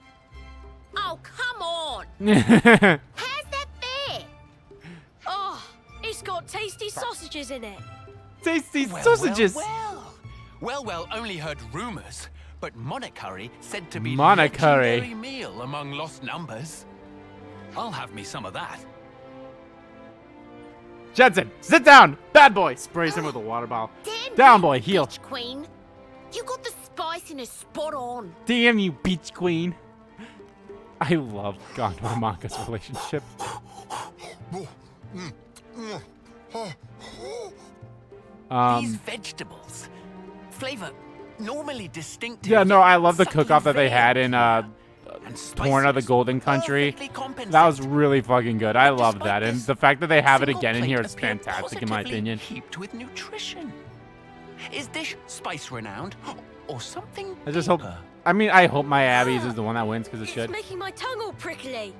Oh, come on. How's that fair? Oh, it's got tasty sausages in it. Tasty sausages. Well, only heard rumors, but monocurry said to be Monocurry. legendary meal among lost numbers. I'll have me some of that. Jensen, sit down. Bad boy. Sprays him with a water bottle. Damn Down, you, boy. Heal. Beach Queen. You got the spiciness spot on. Damn you, beach queen. I love Gondor and Monka's relationship. These vegetables, flavor normally distinctive. Yeah, no, I love the subtly cook-off that they had vague. in Torn of the Golden Country. That was really fucking good. I love that. And the fact that they have it Single again in here plate is appear fantastic in my positively opinion. Heaped with nutrition. Is dish spice renowned, or something I just hope. deeper? I mean, I hope my Abby's is the one that wins because it should. It's making my tongue all prickly.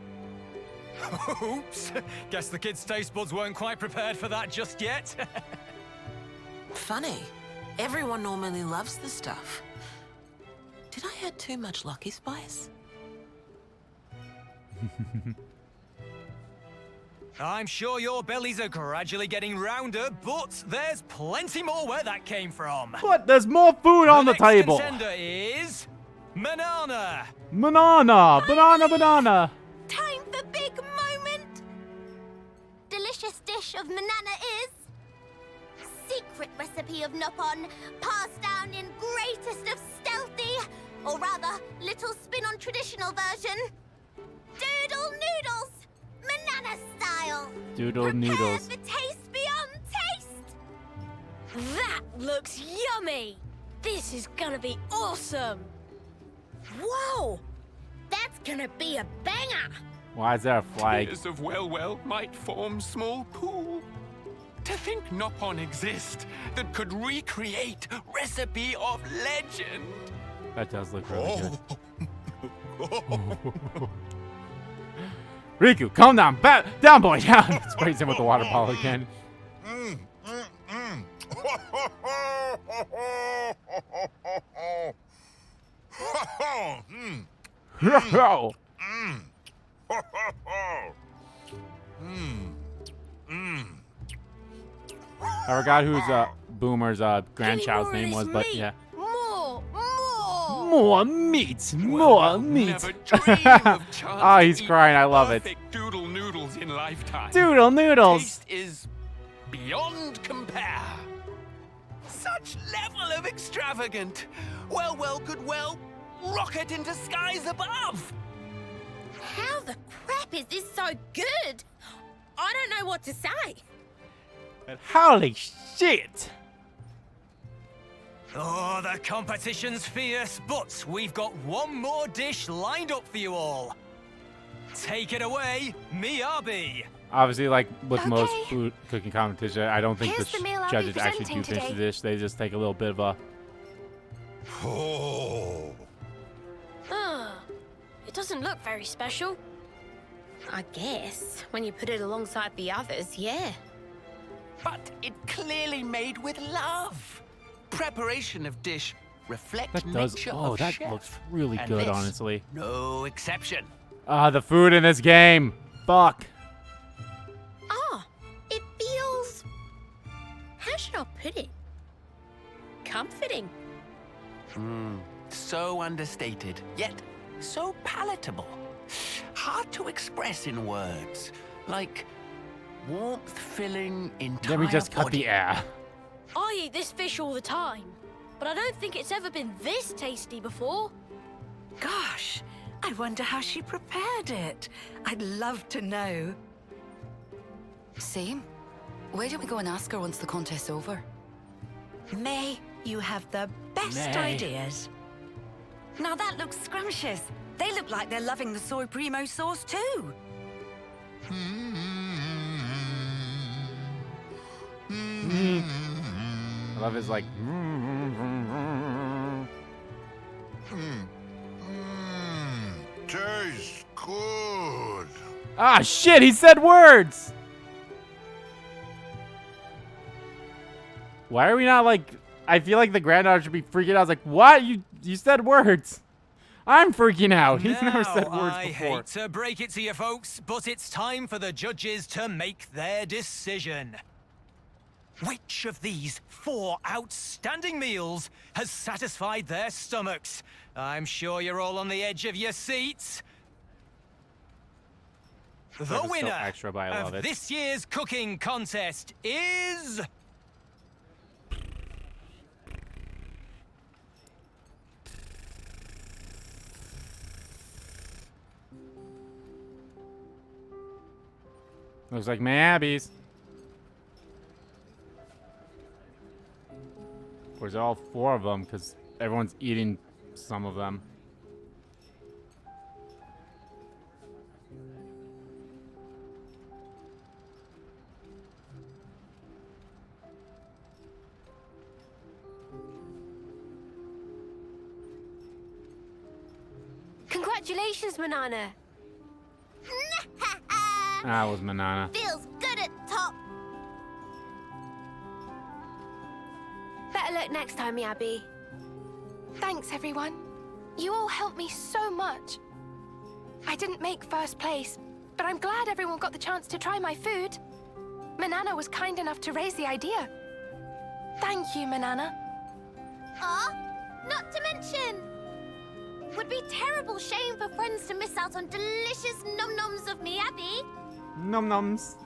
Oops. Guess the kids' taste buds weren't quite prepared for that just yet. Funny. Everyone normally loves the stuff. Did I add too much Lucky Spice? I'm sure your bellies are gradually getting rounder, but there's plenty more where that came from. But there's more food on the table. The next contender is Manana. Banana. Time for big moment! Delicious dish of manana is... secret recipe of Nopon, passed down in greatest of stealthy, or rather, little spin on traditional version. Doodle noodles! Manana style! Doodle noodles. For taste beyond taste! That looks yummy! This is gonna be awesome! Whoa! That's gonna be a banger! Why is there a flag? Tears of well might form small pool. To think Nopon exist that could recreate recipe of legend. That does look really good. Riku, calm down. Down, boy, down. Sprays him with the water bottle again. I forgot whose Boomer's grandchild's name was, but yeah. More meat, more meat. Oh, he's crying. I love it. Doodle noodles in lifetime. Doodle noodles. Taste is beyond compare. Such level of extravagant. Well, could rocket into skies above. How the crap is this so good? I don't know what to say. Holy shit. Oh, the competition's fierce, but we've got one more dish lined up for you all. Take it away, Miyabi. Obviously, like with most food cooking competition, I don't think Here's the the meal I'll be judges actually do presenting finish the today. dish. They just take a little bit of a... It doesn't look very special. I guess, when you put it alongside the others, yeah. But it clearly made with love. Preparation of dish reflects That does... nature Oh, of that chef. looks really And good, this, honestly. No exception. The food in this game. Fuck. It feels... how should I put it? Comforting. So understated, yet so palatable. Hard to express in words. Like warmth filling entire Let me just cut body. the air. I eat this fish all the time, but I don't think it's ever been this tasty before. Gosh, I wonder how she prepared it. I'd love to know. Same. Why don't we go and ask her once the contest's over? May, you have the best May. ideas. Now that looks scrumptious. They look like they're loving the soy primo sauce too. I love his like... Tastes good. Ah, shit, he said words! Why are we not like... I feel like the granddaughter should be freaking out. I was like, what? You said words. I'm freaking out. He's never said words I before. hate to break it to you folks, but it's time for the judges to make their decision. Which of these 4 outstanding meals has satisfied their stomachs? I'm sure you're all on the edge of your seats. The That is so winner extra, but I love of it. this year's cooking contest is... Looks like my Abby's. Or is it all 4 of them? Because everyone's eating some of them. Congratulations, Manana. That was Manana. Feels good at top. Better luck next time, Miyabi. Thanks, everyone. You all helped me so much. I didn't make first place, but I'm glad everyone got the chance to try my food. Manana was kind enough to raise the idea. Thank you, Manana. Not to mention, would be terrible shame for friends to miss out on delicious nom-noms of Miyabi. Nom-noms.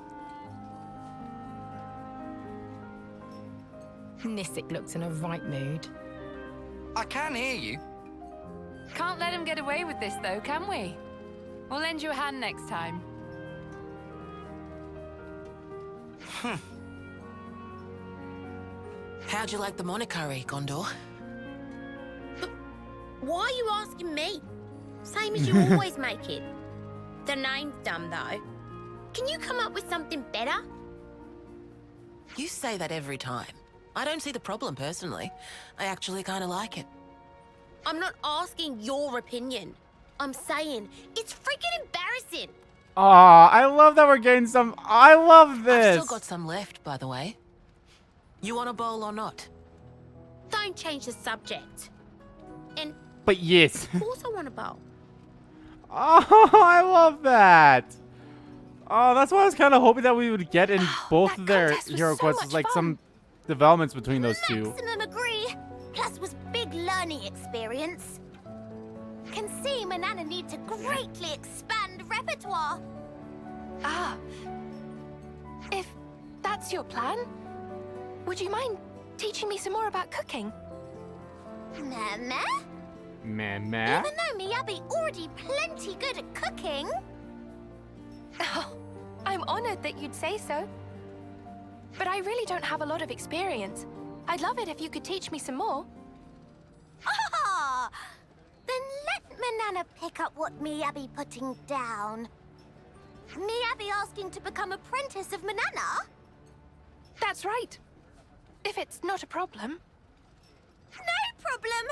Nisik looks in a right mood. I can hear you. Can't let him get away with this, though, can we? We'll lend you a hand next time. How'd you like the monokari, Gondor? Why are you asking me? Same as you always make it. The name's dumb, though. Can you come up with something better? You say that every time. I don't see the problem, personally. I actually kind of like it. I'm not asking your opinion. I'm saying it's freaking embarrassing. Aw, I love that we're getting some. I love this. I've still got some left, by the way. You want a bowl or not? Don't change the subject. And But yes. of course I want a bowl. Oh, I love that. Oh, that's why I was kind of hoping that we would get in both of their hero quests, like some developments between those two. Maximum agree. Plus was big learning experience. Can see Manana need to greatly expand repertoire. If that's your plan, would you mind teaching me some more about cooking? Meh? Meh? Even though Miyabi already plenty good at cooking. Oh, I'm honored that you'd say so. But I really don't have a lot of experience. I'd love it if you could teach me some more. Then let Manana pick up what Miyabi putting down. Miyabi asking to become apprentice of Manana? That's right. If it's not a problem. No problem.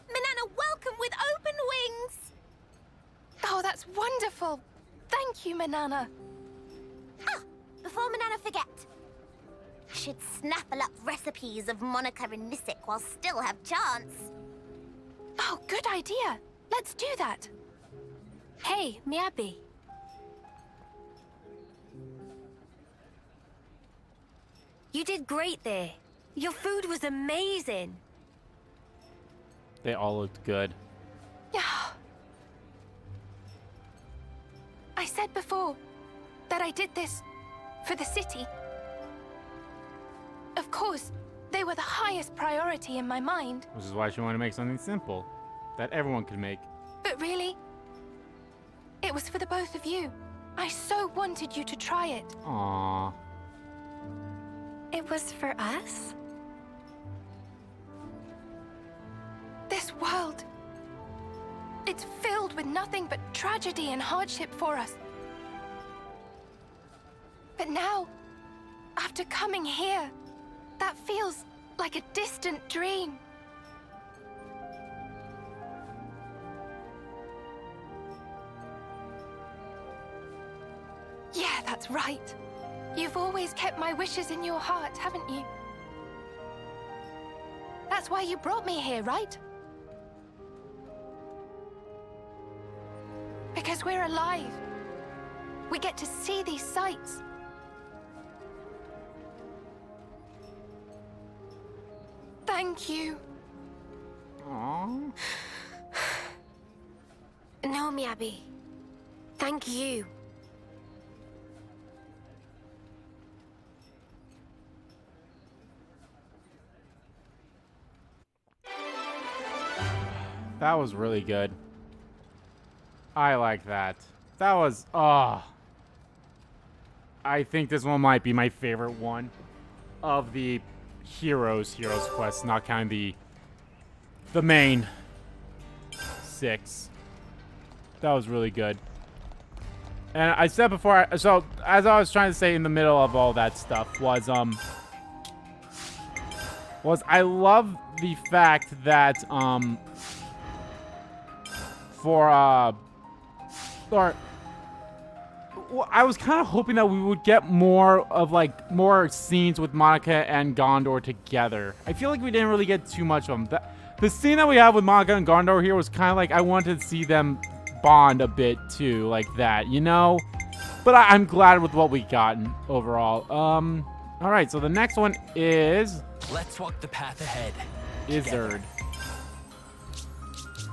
Manana welcome with open wings. Oh, that's wonderful. Thank you, Manana. Before Manana forget. Should snaffle up recipes of Monica and Nisik while still have chance. Oh, good idea. Let's do that. Hey, Miyabi. You did great there. Your food was amazing. They all looked good. Yeah. I said before that I did this for the city. Of course, they were the highest priority in my mind. Which is why she wanted to make something simple that everyone could make. But really, it was for the both of you. I so wanted you to try it. Aww. It was for us? This world, it's filled with nothing but tragedy and hardship for us. But now, after coming here, that feels like a distant dream. Yeah, that's right. You've always kept my wishes in your heart, haven't you? That's why you brought me here, right? Because we're alive. We get to see these sights. Thank you. Aww. No, Miyabi. Thank you. That was really good. I like that. That was, I think this one might be my favorite one of the Heroes quest, not counting the main 6. That was really good. And I said before, so as I was trying to say in the middle of all that stuff was I love the fact that for or well, I was kind of hoping that we would get more of like more scenes with Monica and Gondor together. I feel like we didn't really get too much of them. The scene that we have with Monica and Gondor here was kind of like I wanted to see them bond a bit too, like that, you know? But I'm glad with what we gotten overall. All right, so the next one is... Let's walk the path ahead. Izzard.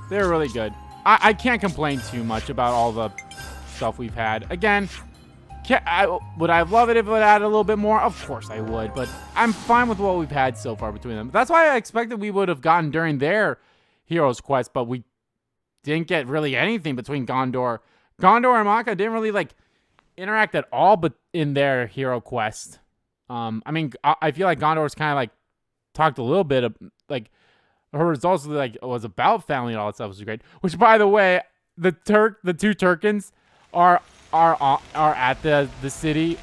They're really good. I can't complain too much about all the stuff we've had. Again, would I love it if it had a little bit more? Of course I would, but I'm fine with what we've had so far between them. That's why I expected we would have gotten during their Heroes Quest, but we didn't get really anything between Gondor. Gondor and Monica didn't really, like, interact at all but in their Hero Quest. I mean, I feel like Gondor's kind of, like, talked a little bit of, like, her results, like, was about family and all that stuff, was great. Which, by the way, the two Turkins are at the city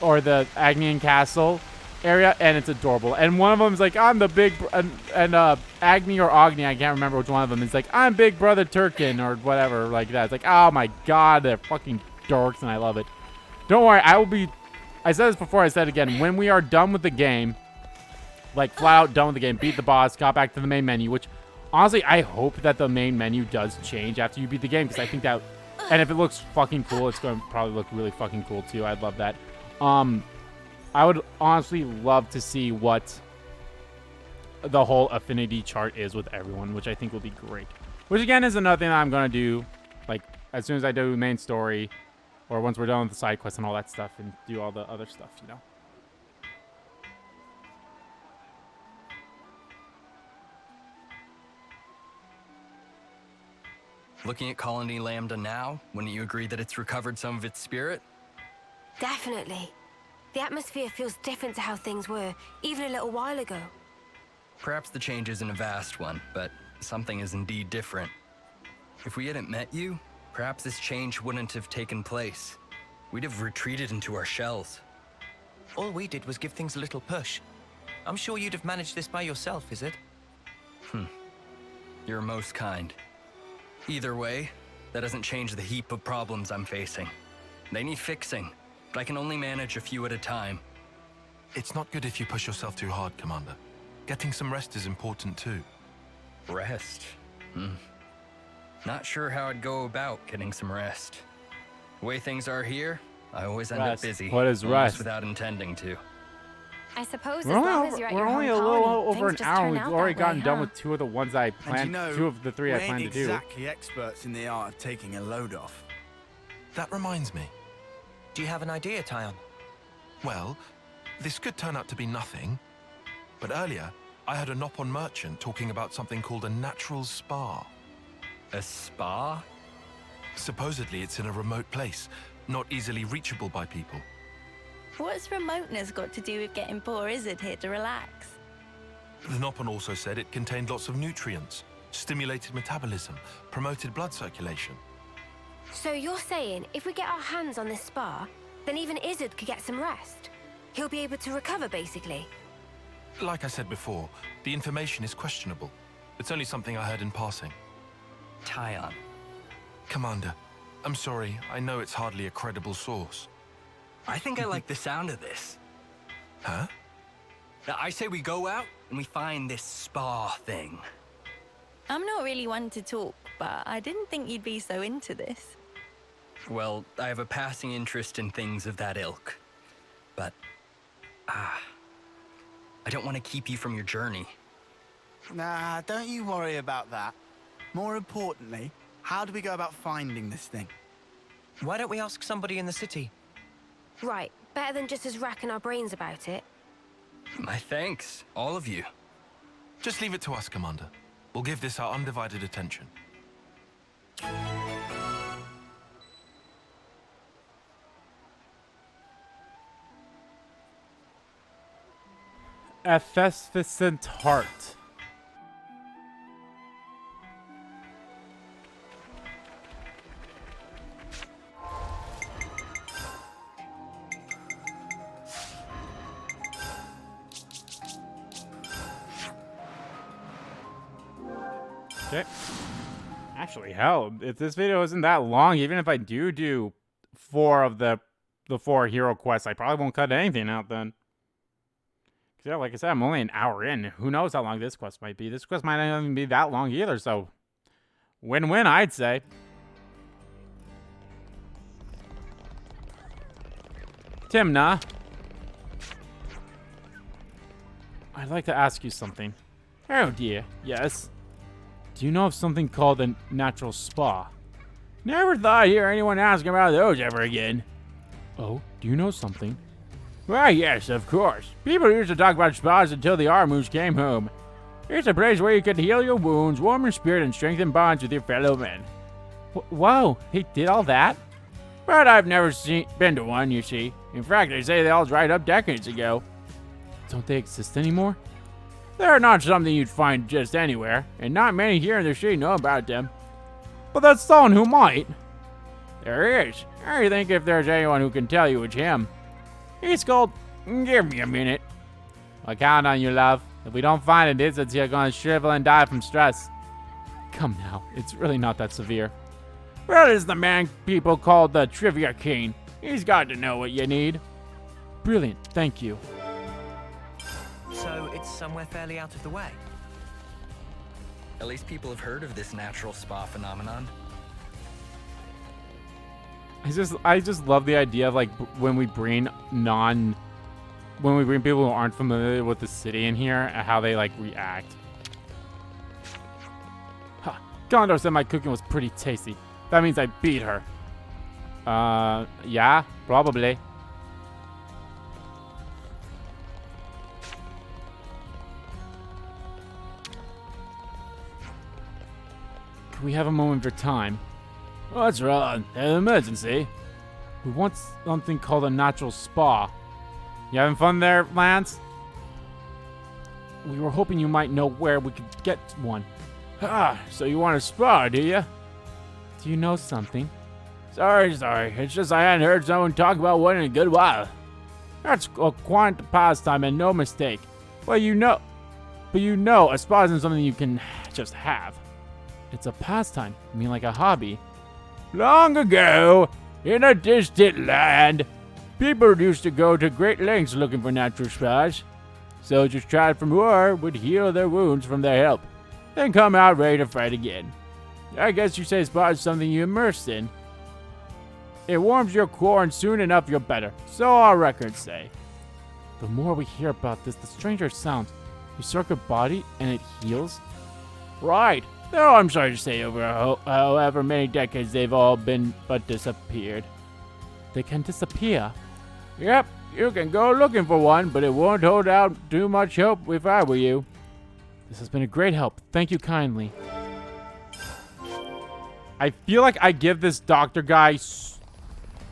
or the Agnian Castle area, and it's adorable. And one of them is like, I'm the big, and Agni or Agni, I can't remember which one of them is like, I'm Big Brother Turkin or whatever like that. It's like, oh my god, they're fucking dorks, and I love it. Don't worry, I said this before, I said it again, when we are done with the game, like flat out done with the game, beat the boss, got back to the main menu, which honestly, I hope that the main menu does change after you beat the game, because I think that, and if it looks fucking cool, it's going to probably look really fucking cool too. I'd love that. I would honestly love to see what the whole affinity chart is with everyone, which I think will be great. Which again is another thing that I'm going to do, like, as soon as I do the main story, or once we're done with the side quests and all that stuff, and do all the other stuff, you know? Looking at Colony Lambda now, wouldn't you agree that it's recovered some of its spirit? Definitely. The atmosphere feels different to how things were, even a little while ago. Perhaps the change isn't a vast one, but something is indeed different. If we hadn't met you, perhaps this change wouldn't have taken place. We'd have retreated into our shells. All we did was give things a little push. I'm sure you'd have managed this by yourself, is it? You're most kind. Either way, that doesn't change the heap of problems I'm facing. They need fixing, but I can only manage a few at a time. It's not good if you push yourself too hard, Commander. Getting some rest is important too. Rest? Not sure how I'd go about getting some rest. The way things are here, I always end up busy. What is rest? Without intending to. I suppose We're as long as you're at your only a home little colony, over an things just hour. turn We've out already that gotten way, done huh? with two of the ones I planned. And you know, two of the three I we planned ain't to do. exactly experts in the art of taking a load off. That reminds me. Do you have an idea, Taion? Well, this could turn out to be nothing. But earlier, I heard a Nopon merchant talking about something called a natural spa. A spa? Supposedly it's in a remote place, not easily reachable by people. What's remoteness got to do with getting poor Izzard here to relax? The Nopon also said it contained lots of nutrients, stimulated metabolism, promoted blood circulation. So you're saying if we get our hands on this spa, then even Izzard could get some rest? He'll be able to recover, basically? Like I said before, the information is questionable. It's only something I heard in passing. Taion. Commander, I'm sorry, I know it's hardly a credible source. I think I like the sound of this. Huh? I say we go out and we find this spa thing. I'm not really one to talk, but I didn't think you'd be so into this. Well, I have a passing interest in things of that ilk. But, I don't want to keep you from your journey. Nah, don't you worry about that. More importantly, how do we go about finding this thing? Why don't we ask somebody in the city? Right, better than just us racking our brains about it. My thanks, all of you. Just leave it to us, Commander. We'll give this our undivided attention. Effervescent Heart. Okay. Actually, hell, if this video isn't that long, even if I do 4 of the 4 hero quests, I probably won't cut anything out then. Cause yeah, like I said, I'm only an hour in. Who knows how long this quest might be? This quest might not even be that long either, so win-win, I'd say. Timna, I'd like to ask you something. Oh dear, yes. Do you know of something called a natural spa? Never thought I'd hear anyone asking about those ever again. Oh, do you know something? Why, yes, of course. People used to talk about spas until the Armoos came home. It's a place where you can heal your wounds, warm your spirit, and strengthen bonds with your fellow men. Whoa, he did all that? But I've never been to one, you see. In fact, they say they all dried up decades ago. Don't they exist anymore? They're not something you'd find just anywhere, and not many here in the city know about them. But there's someone who might. There is. I think if there's anyone who can tell you, it's him. He's called... Give me a minute. I count on you, love. If we don't find it, it's you're gonna shrivel and die from stress. Come now, it's really not that severe. Well, it's the man people call the Trivia King. He's got to know what you need. Brilliant, thank you. So it's somewhere fairly out of the way. At least people have heard of this natural spa phenomenon. I just love the idea of like when we bring people who aren't familiar with the city in here and how they like react. Huh. Gondor said my cooking was pretty tasty. That means I beat her. Yeah, probably. Can we have a moment of your time? What's wrong? An emergency? We want something called a natural spa. You having fun there, Lanz? We were hoping you might know where we could get one. Ah, so you want a spa, do you? Do you know something? Sorry. It's just I hadn't heard someone talk about one in a good while. That's a quite pastime and no mistake. But you know, a spa isn't something you can just have. It's a pastime. You mean like a hobby? Long ago, in a distant land, people used to go to great lengths looking for natural spas. Soldiers tried from war would heal their wounds from their help, then come out ready to fight again. I guess you say spa is something you immerse in. It warms your core and soon enough you're better, so our records say. The more we hear about this, the stranger it sounds. You circle your body and it heals? Right. Though I'm sorry to say over however many decades they've all been but disappeared. They can disappear? Yep, you can go looking for one, but it won't hold out too much hope if I were you. This has been a great help. Thank you kindly. I feel like I give this doctor guy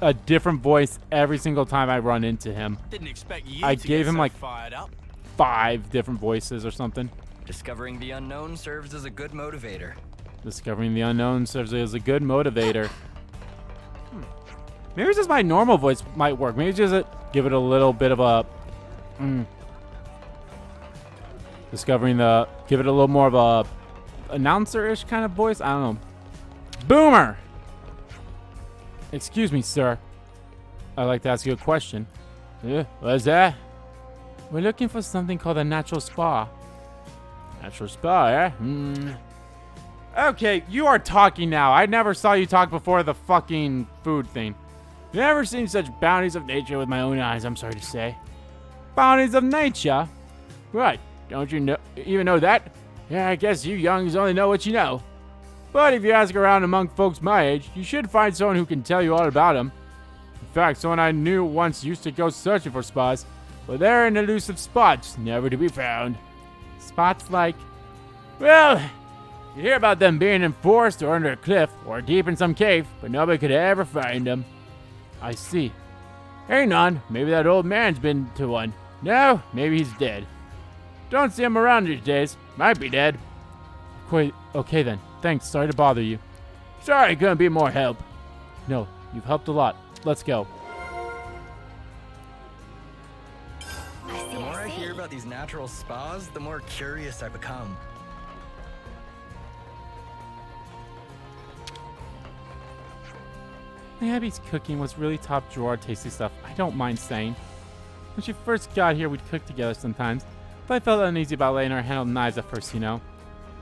a different voice every single time I run into him. Didn't expect you I to gave get him so like fired up. 5 different voices or something. Discovering the unknown serves as a good motivator. Discovering the unknown serves as a good motivator. Maybe just my normal voice might work. Maybe just give it a little bit of a... Give it a little more of a announcer-ish kind of voice. I don't know. Boomer! Excuse me, sir. I'd like to ask you a question. What's that? We're looking for something called a natural spa. Natural spa, eh? Okay, you are talking now. I never saw you talk before the fucking food thing. Never seen such bounties of nature with my own eyes, I'm sorry to say. Bounties of nature? Right, don't you even know that? Yeah, I guess you youngs only know what you know. But if you ask around among folks my age, you should find someone who can tell you all about them. In fact, someone I knew once used to go searching for spas, but they're in elusive spots, never to be found. Spots like... Well, you hear about them being in forest or under a cliff or deep in some cave, but nobody could ever find them. I see. Hey, none. Maybe that old man's been to one. No, maybe he's dead. Don't see him around these days. Might be dead. Okay then. Thanks. Sorry to bother you. Sorry, couldn't be more help. No, you've helped a lot. Let's go. The more I hear about these natural spas, the more curious I become. Abby's cooking was really top drawer tasty stuff, I don't mind saying. When she first got here, we'd cook together sometimes, but I felt uneasy about letting her handle knives at first, you know.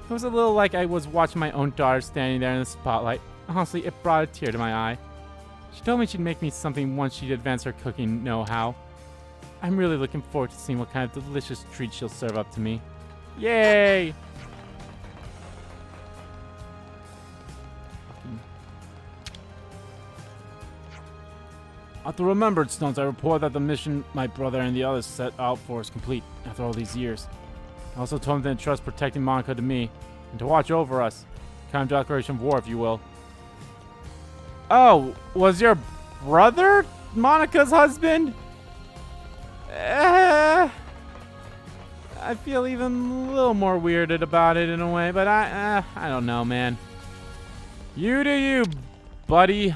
It was a little like I was watching my own daughter standing there in the spotlight. Honestly, it brought a tear to my eye. She told me she'd make me something once she'd advance her cooking know-how. I'm really looking forward to seeing what kind of delicious treat she'll serve up to me. Yay! At the Remembered Stones, I report that the mission my brother and the others set out for is complete after all these years. I also told him to entrust protecting Monica to me and to watch over us. Kind of declaration of war, if you will. Oh, was your brother Monica's husband? I feel even a little more weirded about it in a way, but I don't know, man. You do you, buddy.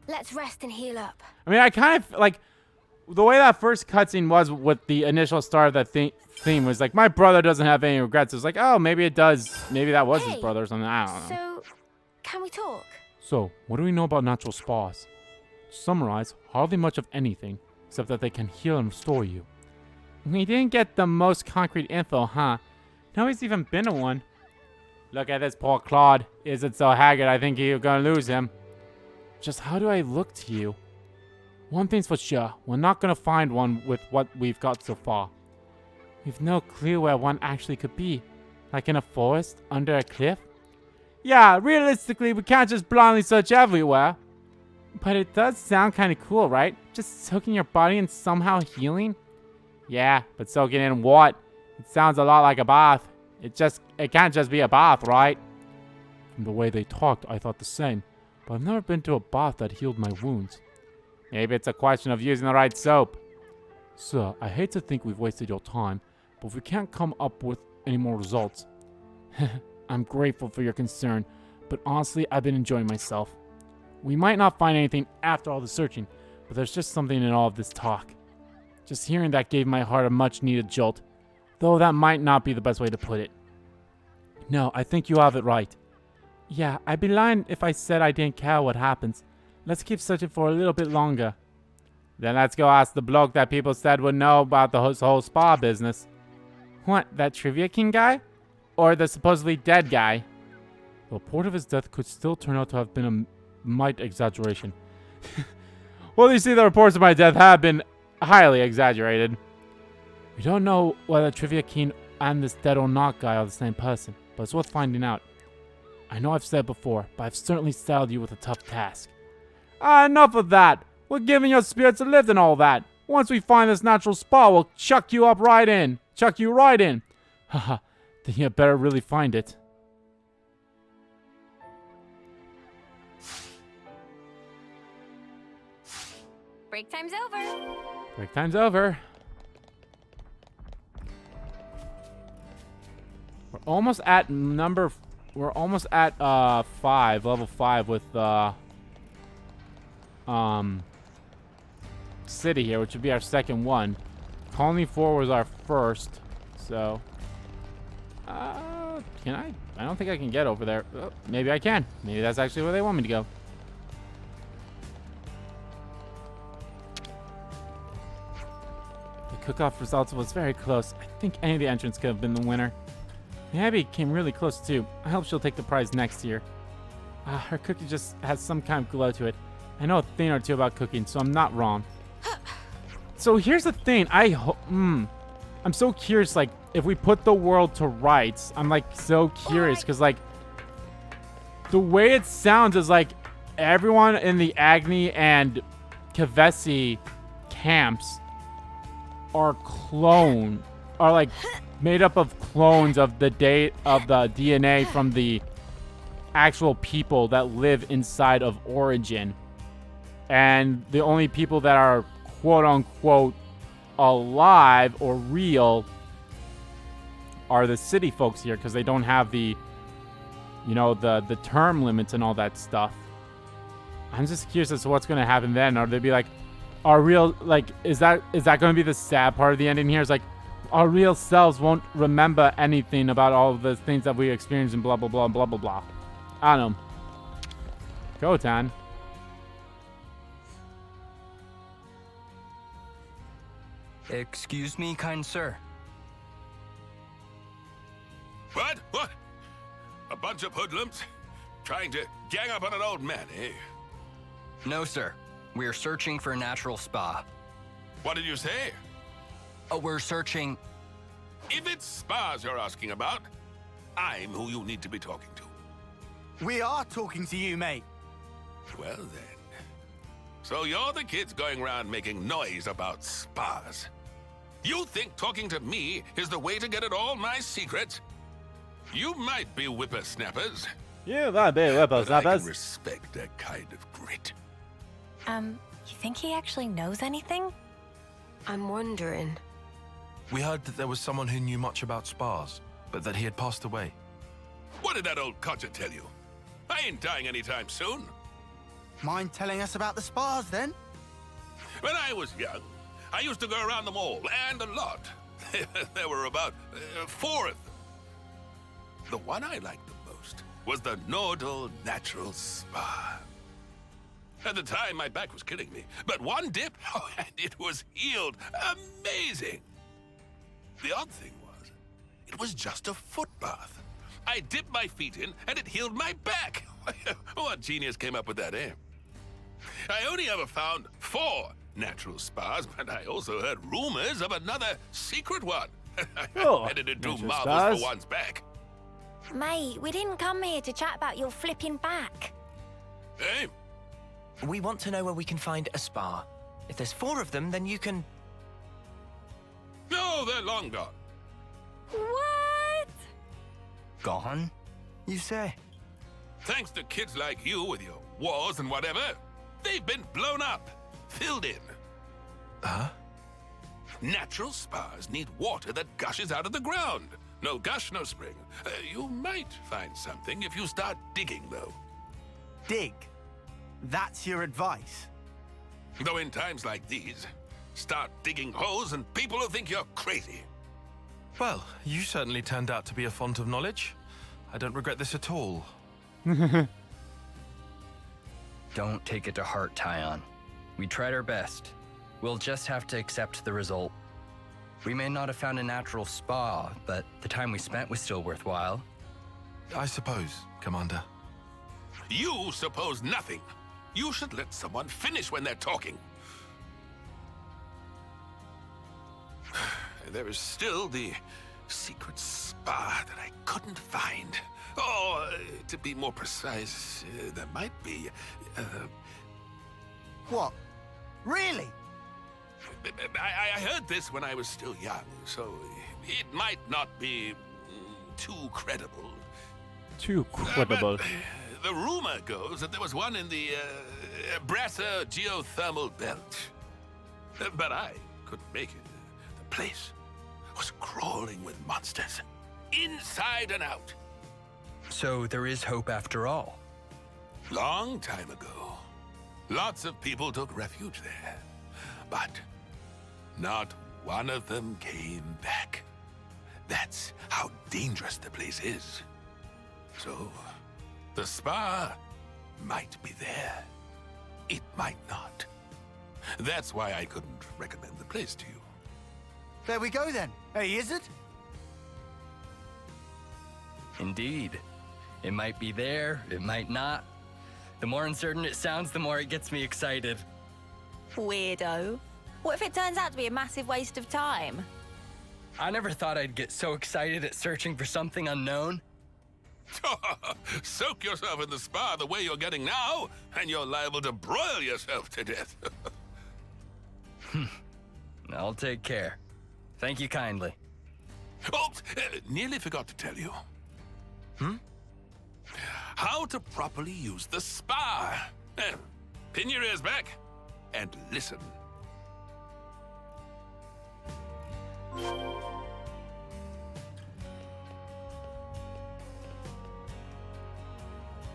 Let's rest and heal up. I mean, I kind of like the way that first cutscene was with the initial start of that theme was like, my brother doesn't have any regrets. It was like, oh, maybe it does. Maybe that was his brother or something. I don't know. So, can we talk? So, what do we know about natural spas? To summarize, hardly much of anything, except that they can heal and restore you. We didn't get the most concrete info, huh? Nobody's even been to one. Look at this poor Claude. Isn't so haggard, I think you're gonna lose him. Just how do I look to you? One thing's for sure, we're not gonna find one with what we've got so far. We've no clue where one actually could be. Like in a forest, under a cliff? Yeah, realistically, we can't just blindly search everywhere. But it does sound kind of cool, right? Just soaking your body and somehow healing? Yeah, but soaking in what? It sounds a lot like a bath. It can't just be a bath, right? From the way they talked, I thought the same. But I've never been to a bath that healed my wounds. Maybe it's a question of using the right soap. Sir, I hate to think we've wasted your time, but if we can't come up with any more results. I'm grateful for your concern, but honestly, I've been enjoying myself. We might not find anything after all the searching, but there's just something in all of this talk. Just hearing that gave my heart a much-needed jolt, though that might not be the best way to put it. No, I think you have it right. Yeah, I'd be lying if I said I didn't care what happens. Let's keep searching for a little bit longer. Then let's go ask the bloke that people said would know about the whole spa business. What, that Trivia King guy? Or the supposedly dead guy? The report of his death could still turn out to have been a mite exaggeration. Well, you see, the reports of my death have been highly exaggerated. We don't know whether Trivia King and this dead or not guy are the same person, but it's worth finding out. I know I've said before, but I've certainly saddled you with a tough task. Enough of that! We're giving your spirits a lift and all that. Once we find this natural spa, we'll chuck you right in. Haha, then you better really find it. Break time's over. Break time's over. We're almost at level 5 with city here, which would be our second one. Colony 4 was our first, so can I don't think I can get over there. Oh, maybe I can. Maybe that's actually where they want me to go. The cook-off results was very close. I think any of the entrants could have been the winner. Abby came really close too. I hope she'll take the prize next year. Her cookie just has some kind of glow to it. I know a thing or two about cooking, so I'm not wrong. So here's the thing. I'm so curious, like, if we put the world to rights, I'm, like, so curious, because, like, the way it sounds is, like, everyone in the Agni and Keves camps are like, made up of clones of the DNA from the actual people that live inside of Origin. And the only people that are quote-unquote alive or real are the city folks here, because they don't have the, you know, the term limits and all that stuff. I'm just curious as to what's going to happen then. Or they'd be like, our real, like, is that going to be the sad part of the ending here? It's like, our real selves won't remember anything about all of the things that we experienced and blah, blah, blah, blah, blah, blah. I don't know. Go, Tan. Excuse me, kind sir. What? What? A bunch of hoodlums? Trying to gang up on an old man, eh? No, sir. We are searching for a natural spa. What did you say? Oh, we're searching... If it's spas you're asking about, I'm who you need to be talking to. We are talking to you, mate. Well then. So you're the kids going around making noise about spas. You think talking to me is the way to get at all my secrets? You might be whippersnappers. You might be whippersnappers. But I can respect that kind of grit. You think he actually knows anything? I'm wondering. We heard that there was someone who knew much about spas, but that he had passed away. What did that old codger tell you? I ain't dying anytime soon. Mind telling us about the spas, then? When I was young, I used to go around them all, and a lot. There were about 4 of them. The one I liked the most was the Nordal Natural Spa. At the time, my back was killing me, but one dip, and it was healed. Amazing! The odd thing was, it was just a foot bath. I dipped my feet in, and it healed my back. What genius came up with that, eh? I only ever found 4 natural spas, but I also heard rumors of another secret one. I didn't do marvels for one's back. Mate, we didn't come here to chat about your flipping back. Hey? We want to know where we can find a spa. If there's 4 of them, then you can... No, they're long gone. What? Gone? You say? Thanks to kids like you with your wars and whatever, they've been blown up, filled in. Huh? Natural spas need water that gushes out of the ground. No gush, no spring. You might find something if you start digging, though. Dig? That's your advice? Though in times like these, start digging holes and people will think you're crazy. Well, you certainly turned out to be a font of knowledge. I don't regret this at all. Don't take it to heart, Taion. We tried our best. We'll just have to accept the result. We may not have found a natural spa, but the time we spent was still worthwhile. I suppose, Commander. You suppose nothing. You should let someone finish when they're talking. There is still the secret spa that I couldn't find. Or, to be more precise, there might be... What? Really? I heard this when I was still young, so it might not be too credible. Too credible. The rumor goes that there was one in the Brasser geothermal belt. But I couldn't make it. The place was crawling with monsters, inside and out. So there is hope after all. Long time ago, lots of people took refuge there. But not one of them came back. That's how dangerous the place is. So, the spa might be there. It might not. That's why I couldn't recommend the place to you. There we go then. Hey, is it? Indeed. It might be there, it might not. The more uncertain it sounds, the more it gets me excited. Weirdo. What if it turns out to be a massive waste of time? I never thought I'd get so excited at searching for something unknown. Soak yourself in the spa the way you're getting now, and you're liable to broil yourself to death. I'll take care. Thank you kindly. Oh, nearly forgot to tell you. How to properly use the spa. Pin your ears back and listen.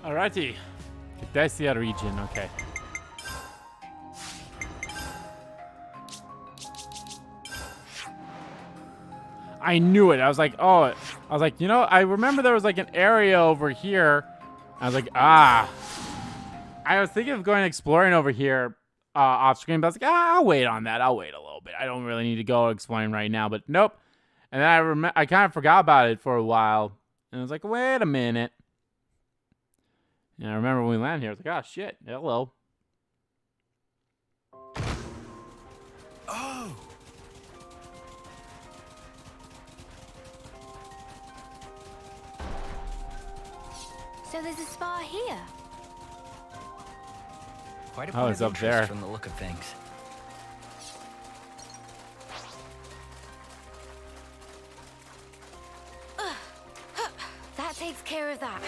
Alrighty. Cadesia region, okay. I knew it. I was like, oh, I was like, you know, I remember there was like an area over here. I was like, ah. I was thinking of going exploring over here off screen, but I was like, I'll wait on that. I'll wait a little little bit. I don't really need to go explain right now, but nope. And then I kind of forgot about it for a while. And I was like, wait a minute. And I remember when we landed here, I was like, oh, shit. Hello. Oh! So there's a spa here. Quite a Oh, point it's of up interest there. from the look of things. That takes care of that.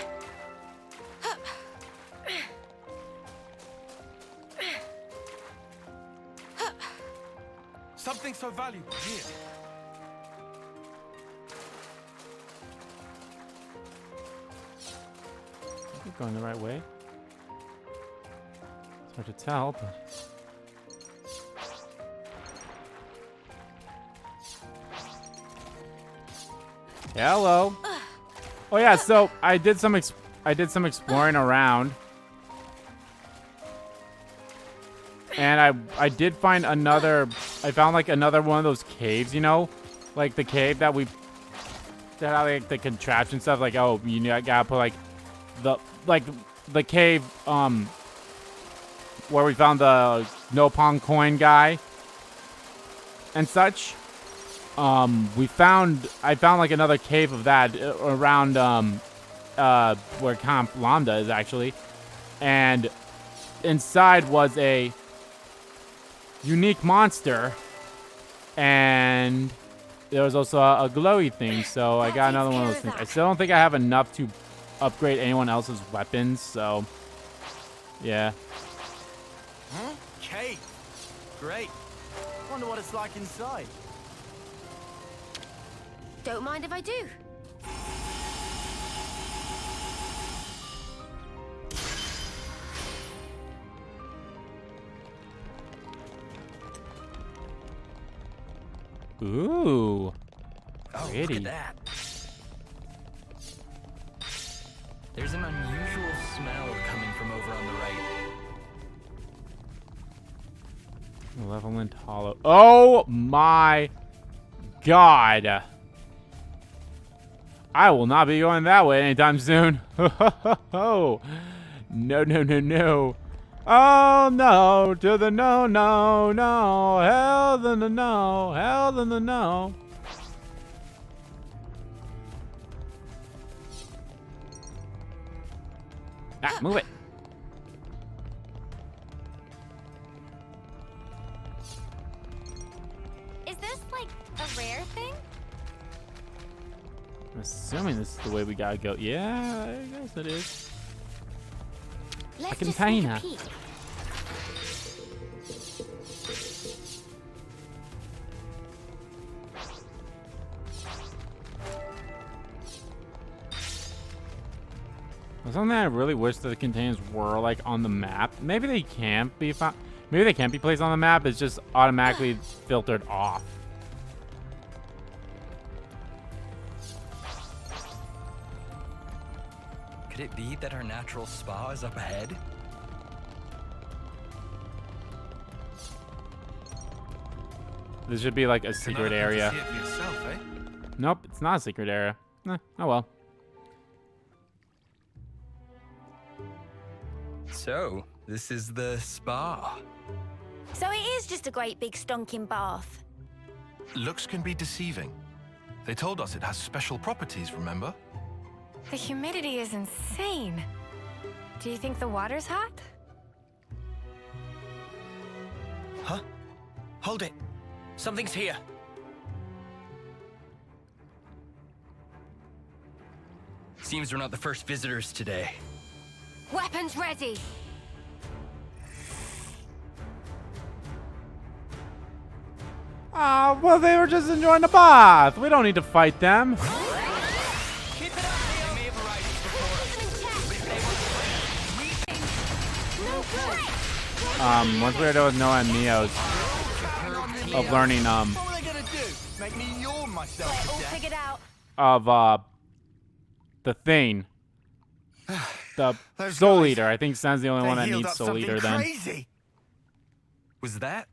Something so valuable here. I think going the right way. It's hard to tell, but... Hello. Oh yeah, so I did some exploring around, and I did find another. I found like another one of those caves, you know, like the cave that had like the contraption stuff. Like, oh, you know, I gotta put like the cave where we found the Nopon coin guy and such. I found like another cave of that around where Camp Lambda is actually, and inside was a unique monster, and there was also a glowy thing. So I got another one of those things. I still don't think I have enough to upgrade anyone else's weapons. So yeah. Okay. Great. Wonder what it's like inside. Don't mind if I do. Ooh. Oh, pretty. look at that. There's an unusual smell coming from over on the right. Malevolent Hollow. Oh my God. I will not be going that way anytime soon. Oh, no, no, no, no. Oh, no, to the no, no, no. Hell to the no, hell to the no. Ah, move it. Is this like a rare thing? I'm assuming this is the way we gotta go. Yeah, I guess it is. Let's A just sneak a container. peek. Something I really wish that the containers were like on the map. Maybe they can't be found. Maybe they can't be placed on the map. It's just automatically filtered off. Could it be that our natural spa is up ahead? This should be like a secret area. See it for yourself, eh? Nope, it's not a secret area. Oh well. So, this is the spa. So it is just a great big stonking bath. Looks can be deceiving. They told us it has special properties, remember? The humidity is insane. Do you think the water's hot? Huh? Hold it. Something's here. Seems we're not the first visitors today. Weapons ready. Oh, well, they were just enjoying the bath. We don't need to fight them. Once we were done with Noah and Neo's of learning, What were they gonna do? Make me yawn myself All to death? figured out. of, the thing. The Those Soul guys, Eater. I think Sen's the only They one that healed needs up Soul something Eater then. crazy. Was that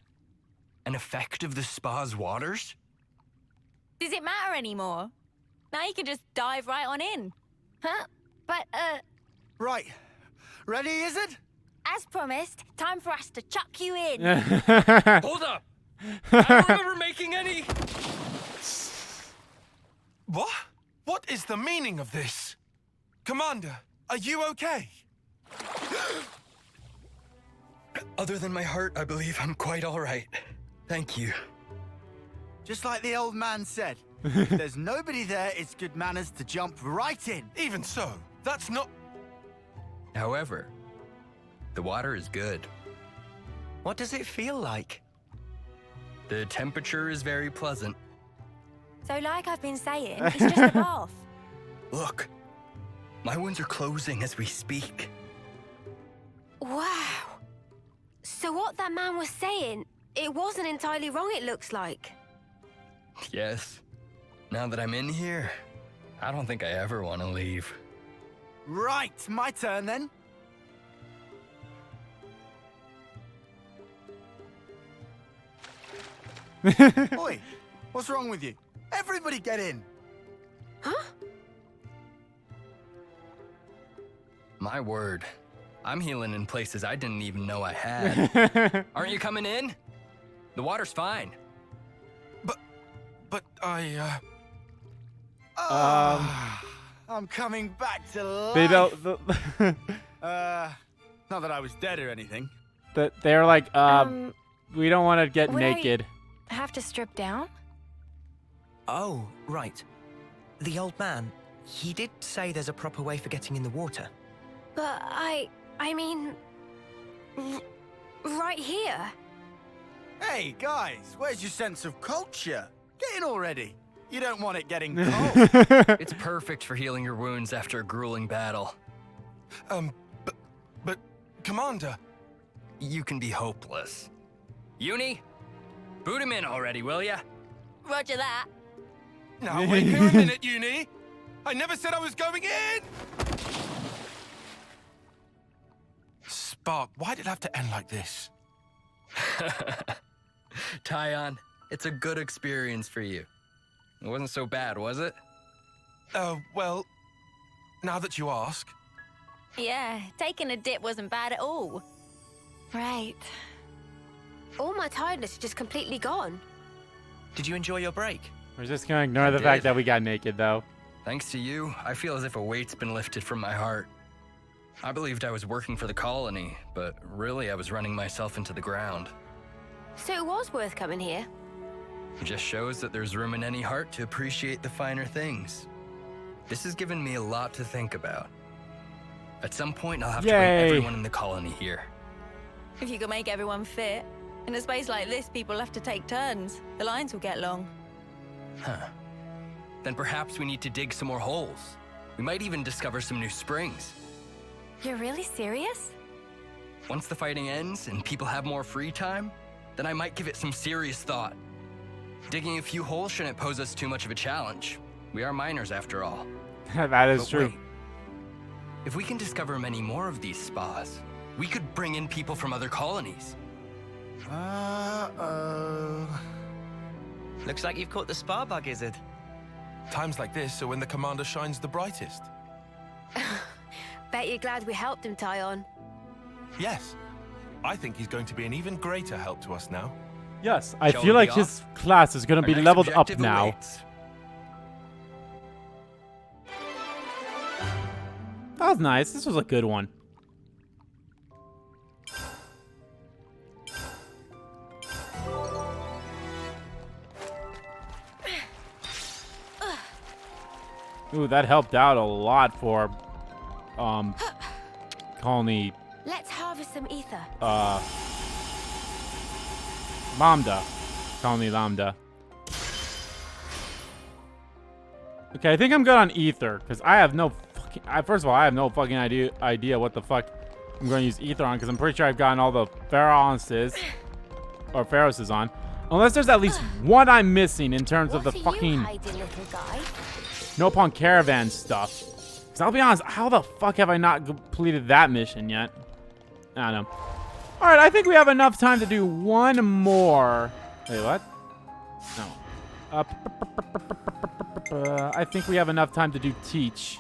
An effect of the spa's waters? Does it matter anymore? Now you can just dive right on in. Huh? But, Right. Ready, is it? as promised, time for us to chuck you in. Hold up! I don't remember making any... What? What is the meaning of this? Commander, are you okay? Other than my heart, I believe I'm quite all right. Thank you. Just like the old man said, if there's nobody there, it's good manners to jump right in. Even so, that's not... However, the water is good. What does it feel like? The temperature is very pleasant. So like I've been saying, it's just a bath. Look, my wounds are closing as we speak. Wow. So what that man was saying, it wasn't entirely wrong, it looks like. Yes. Now that I'm in here, I don't think I ever want to leave. Right, my turn then. Oi, what's wrong with you? Everybody get in. Huh? My word. I'm healing in places I didn't even know I had. Aren't you coming in? The water's fine. But I, I'm coming back to life. They don't. Not that I was dead or anything. They're like, we don't want to get would I- naked. Have to strip down? Oh, right. The old man, he did say there's a proper way for getting in the water. But I mean, right here. Hey, guys, where's your sense of culture? Get in already. You don't want it getting cold. It's perfect for healing your wounds after a grueling battle. But, Commander... You can be hopeless. Eunie, boot him in already, will ya? Roger that. Now, wait here a minute, Eunie. I never said I was going in! Spark, why did it have to end like this? Taion, it's a good experience for you. It wasn't so bad, was it? Well, now that you ask. Yeah, taking a dip wasn't bad at all. Right. All my tiredness is just completely gone. Did you enjoy your break? We're just gonna ignore the fact that we got naked, though. Thanks to you, I feel as if a weight's been lifted from my heart. I believed I was working for the colony, but really I was running myself into the ground. So it was worth coming here. It just shows that there's room in any heart to appreciate the finer things. This has given me a lot to think about. At some point, I'll have to bring everyone in the colony here. If you can make everyone fit. In a space like this, people have to take turns. The lines will get long. Huh. Then perhaps we need to dig some more holes. We might even discover some new springs. You're really serious? Once the fighting ends and people have more free time, then I might give it some serious thought. Digging a few holes shouldn't pose us too much of a challenge. We are miners after all. That is true. Wait. If we can discover many more of these spas, we could bring in people from other colonies. Looks like you've caught the spa bug, Izzard. Times like this are when the commander shines the brightest. Bet you're glad we helped him, Taion. Yes. I think he's going to be an even greater help to us now. Yes, I Shall feel we like be his class is gonna be next leveled up objective now. awaits. That was nice. This was a good one. Ooh, that helped out a lot for colony Let's harvest some ether. Lambda. Colony Lambda. Okay, I think I'm good on ether because I have no fucking. First of all, I have no fucking idea what the fuck I'm going to use ether on because I'm pretty sure I've gotten all the Pharaohs or Pharaohs on, unless there's at least one I'm missing in terms of the fucking Nope on caravan stuff. Because I'll be honest, how the fuck have I not completed that mission yet? I don't know. All right, I think we have enough time to do one more Wait, what? No. I think we have enough time to do teach.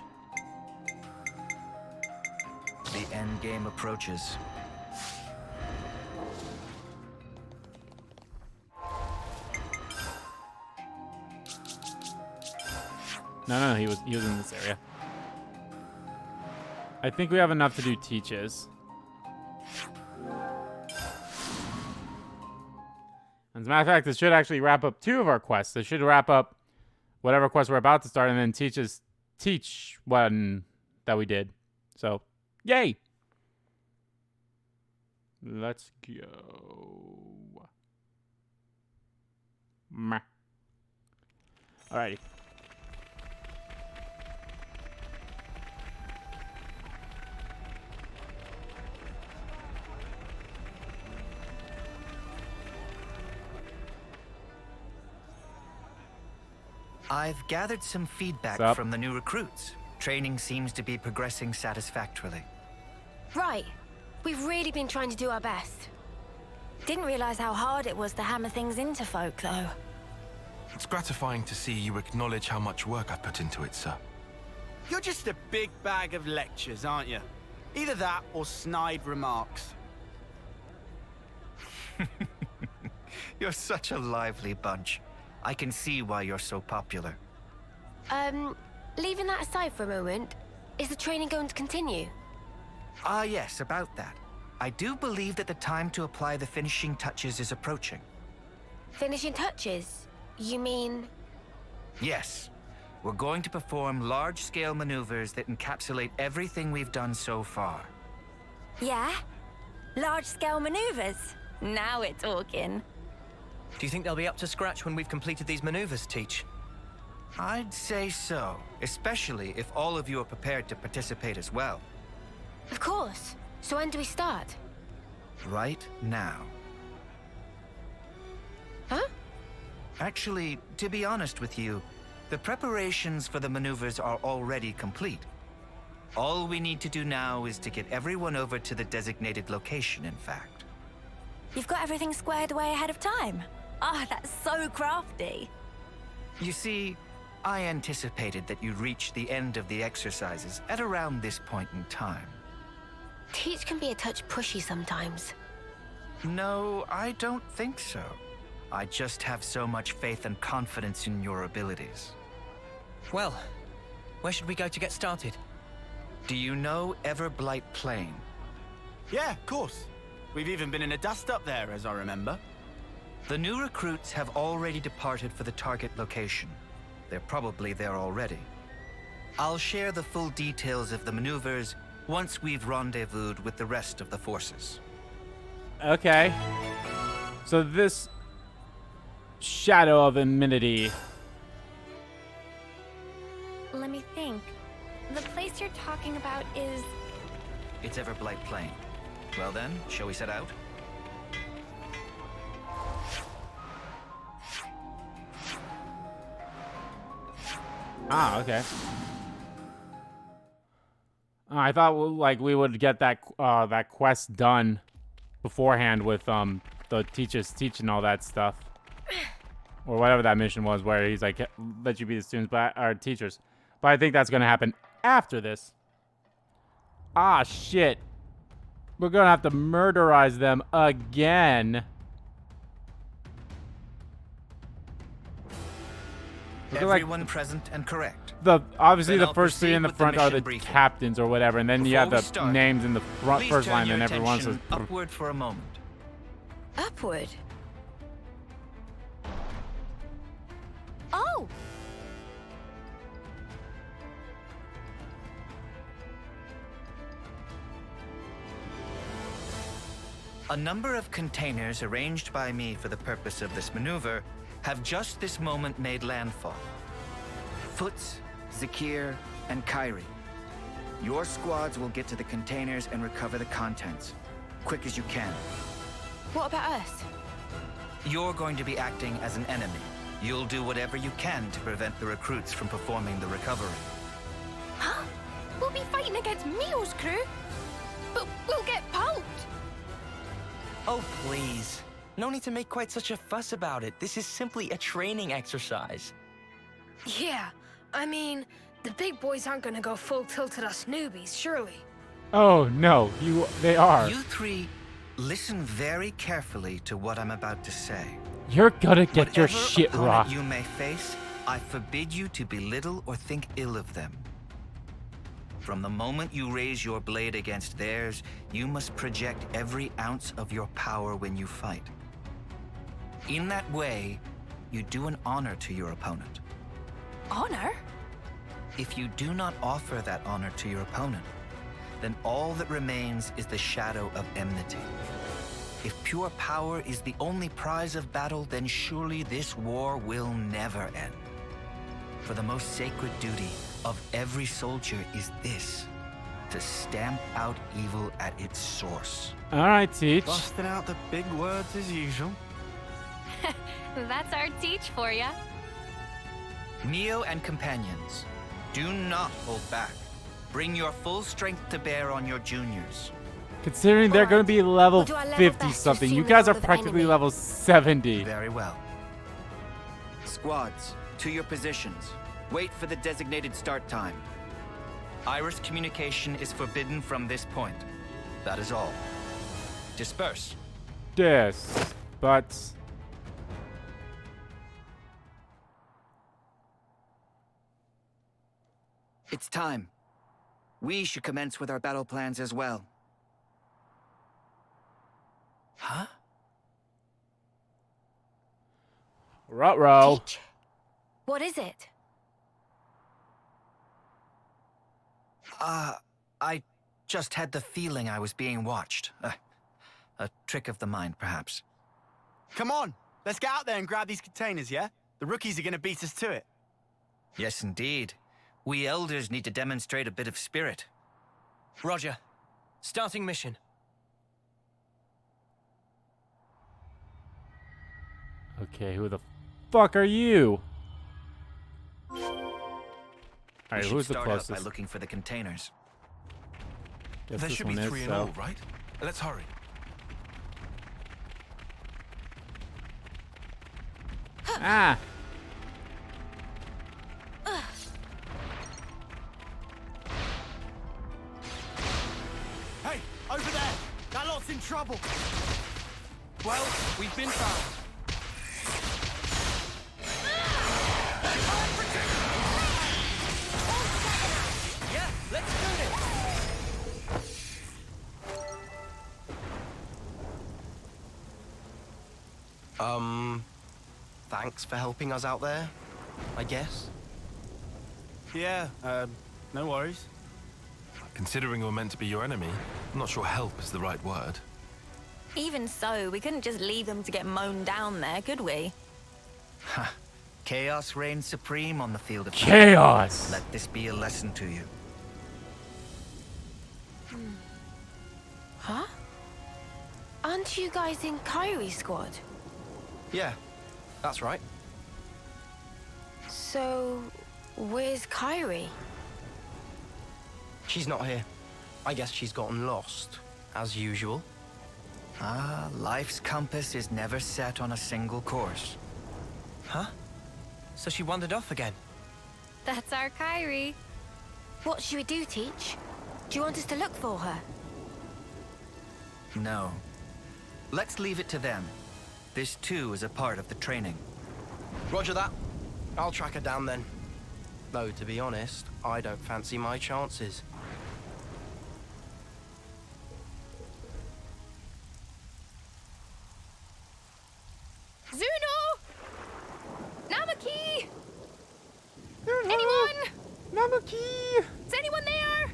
The end game approaches. No, he was in this area. I think we have enough to do teaches. As a matter of fact, this should actually wrap up 2 of our quests. This should wrap up whatever quest we're about to start, and then teach one that we did. So, yay! Let's go. Meh. Alrighty. I've gathered some feedback from the new recruits. Training seems to be progressing satisfactorily. Right. We've really been trying to do our best. Didn't realize how hard it was to hammer things into folk, though. It's gratifying to see you acknowledge how much work I've put into it, sir. You're just a big bag of lectures, aren't you? Either that or snide remarks. You're such a lively bunch. I can see why you're so popular. Leaving that aside for a moment, is the training going to continue? Yes, about that. I do believe that the time to apply the finishing touches is approaching. Finishing touches? You mean... Yes. We're going to perform large-scale maneuvers that encapsulate everything we've done so far. Yeah? Large-scale maneuvers? Now we're talking. Do you think they'll be up to scratch when we've completed these maneuvers, Teach? I'd say so, especially if all of you are prepared to participate as well. Of course. So when do we start? Right now. Huh? Actually, to be honest with you, the preparations for the maneuvers are already complete. All we need to do now is to get everyone over to the designated location, in fact. You've got everything squared away ahead of time. Ah, that's so crafty. You see, I anticipated that you'd reach the end of the exercises at around this point in time. Teach can be a touch pushy sometimes. No, I don't think so. I just have so much faith and confidence in your abilities. Well, where should we go to get started? Do you know Everblight Plain? Yeah, of course. We've even been in a dust up there, as I remember. The new recruits have already departed for the target location. They're probably there already. I'll share the full details of the maneuvers once we've rendezvoused with the rest of the forces. Okay. So this Shadow of Enmity. Let me think. The place you're talking about is... It's Everblight Plain. Well then, shall we set out? Ah, okay. I thought like we would get that that quest done beforehand with the teach and all that stuff, or whatever that mission was, where he's like, let you be the students, but our teachers. But I think that's gonna happen after this. Ah, shit. We're gonna have to murderize them again. Everyone present and correct. Obviously Then the I'll first 3 in the proceed with front the are the mission briefing. captains or whatever, and then you have Before the we start, names in the front, Please first turn line, your and everyone says. attention upward for a moment. Upward? Oh! A number of containers arranged by me for the purpose of this maneuver have just this moment made landfall. Foots, Zakir, and Kyrie. Your squads will get to the containers and recover the contents. Quick as you can. What about us? You're going to be acting as an enemy. You'll do whatever you can to prevent the recruits from performing the recovery. Huh? We'll be fighting against Mio's crew? But we'll get pulped! Oh, please. No need to make quite such a fuss about it. This is simply a training exercise. Yeah, I mean, the big boys aren't gonna go full tilt at us newbies, surely. Oh no, they are. You three, listen very carefully to what I'm about to say. You're gonna get your Whatever shit opponent rocked. you may face, I forbid you to belittle or think ill of them. From the moment you raise your blade against theirs, you must project every ounce of your power when you fight. In that way, you do an honor to your opponent. Honor? If you do not offer that honor to your opponent, then all that remains is the shadow of enmity. If pure power is the only prize of battle, then surely this war will never end. For the most sacred duty of every soldier is this: to stamp out evil at its source. All right, Teach. Busting out the big words as usual. That's our teach for ya. Neo and companions, do not hold back. Bring your full strength to bear on your juniors. Considering they're gonna be level We'll do our level 50 best to something, assume you the guys are role of practically enemy. level 70. Very well. Squads, to your positions. Wait for the designated start time. Iris communication is forbidden from this point. That is all. Disperse. Yes, but It's time. We should commence with our battle plans as well. Huh? ruh-roh. What is it? I just had the feeling I was being watched. A trick of the mind, perhaps. Come on, let's get out there and grab these containers, yeah? The rookies are gonna beat us to it. Yes, indeed. We elders need to demonstrate a bit of spirit. Roger. Starting mission. Okay, who the fuck are you? We Alright, should who's the start out closest? by looking for the containers. Guess There this should one be is, 3 in so. all, right? Let's hurry. Ah! Hey, over there! That lot's in trouble! Well, we've been found. Yeah, let's do this. Thanks for helping us out there, I guess. Yeah, no worries. Considering we're meant to be your enemy, I'm not sure help is the right word. Even so, we couldn't just leave them to get mown down there, could we? Ha! Chaos reigns supreme on the field of Chaos! battle. Let this be a lesson to you. Huh? Aren't you guys in Kyrie's squad? Yeah, that's right. So, where's Kyrie? She's not here. I guess she's gotten lost, as usual. Life's compass is never set on a single course. Huh? So she wandered off again? That's our Kyrie. What should we do, Teach? Do you want us to look for her? No. Let's leave it to them. This too is a part of the training. Roger that. I'll track her down then. Though, to be honest, I don't fancy my chances. Zuno! Namaki! Anyone? Namaki! Is anyone there?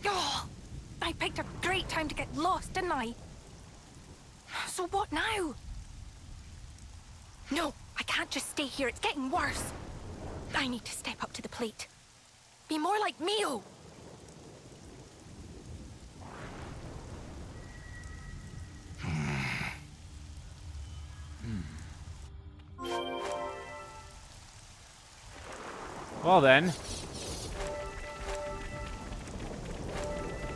Oh, I picked a great time to get lost, didn't I? So what now? No, I can't just stay here. It's getting worse. I need to step up to the plate. Be more like Mio. Well then.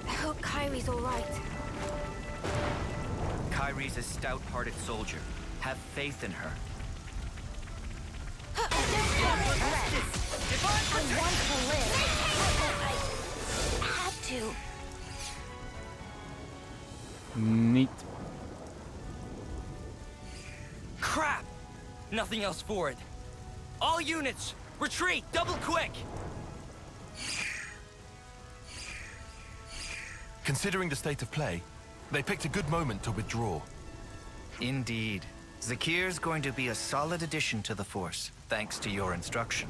I hope Kyrie's all right. Kyrie's a stout-hearted soldier. Have faith in her. I want to live. I had to. Neat. Crap! Nothing else for it. All units, retreat, double quick! Considering the state of play, they picked a good moment to withdraw. Indeed. Zakir's going to be a solid addition to the Force, thanks to your instruction.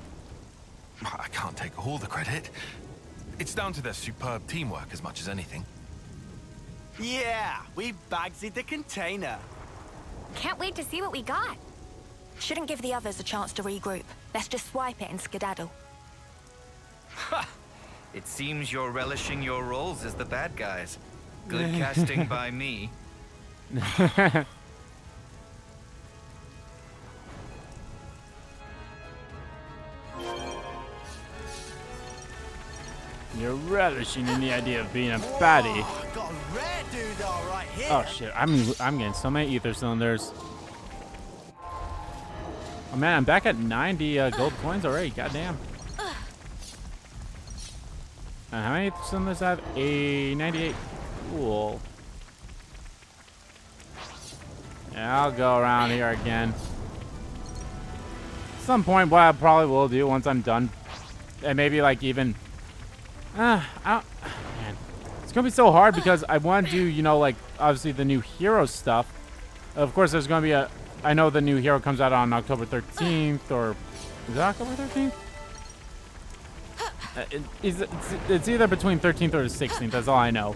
I can't take all the credit. It's down to their superb teamwork as much as anything. Yeah, we bagsied the container. Can't wait to see what we got. Shouldn't give the others a chance to regroup. Let's just swipe it and skedaddle. Ha! It seems you're relishing your roles as the bad guys. Good casting by me. You're relishing in the idea of being a baddie. Oh, got a rare dude all right here. Oh shit! I'm getting so many ether cylinders. Oh man, I'm back at 90 gold coins already. Goddamn. How many ether cylinders I have? 98. Cool. Yeah, I'll go around here again. At some point, what I probably will do once I'm done, and maybe like even. Man, it's gonna be so hard because I want to do, you know, like obviously the new hero stuff. Of course, there's gonna be a. I know the new hero comes out on October 13th, or is it October 13th? It's either between 13th or the 16th. That's all I know.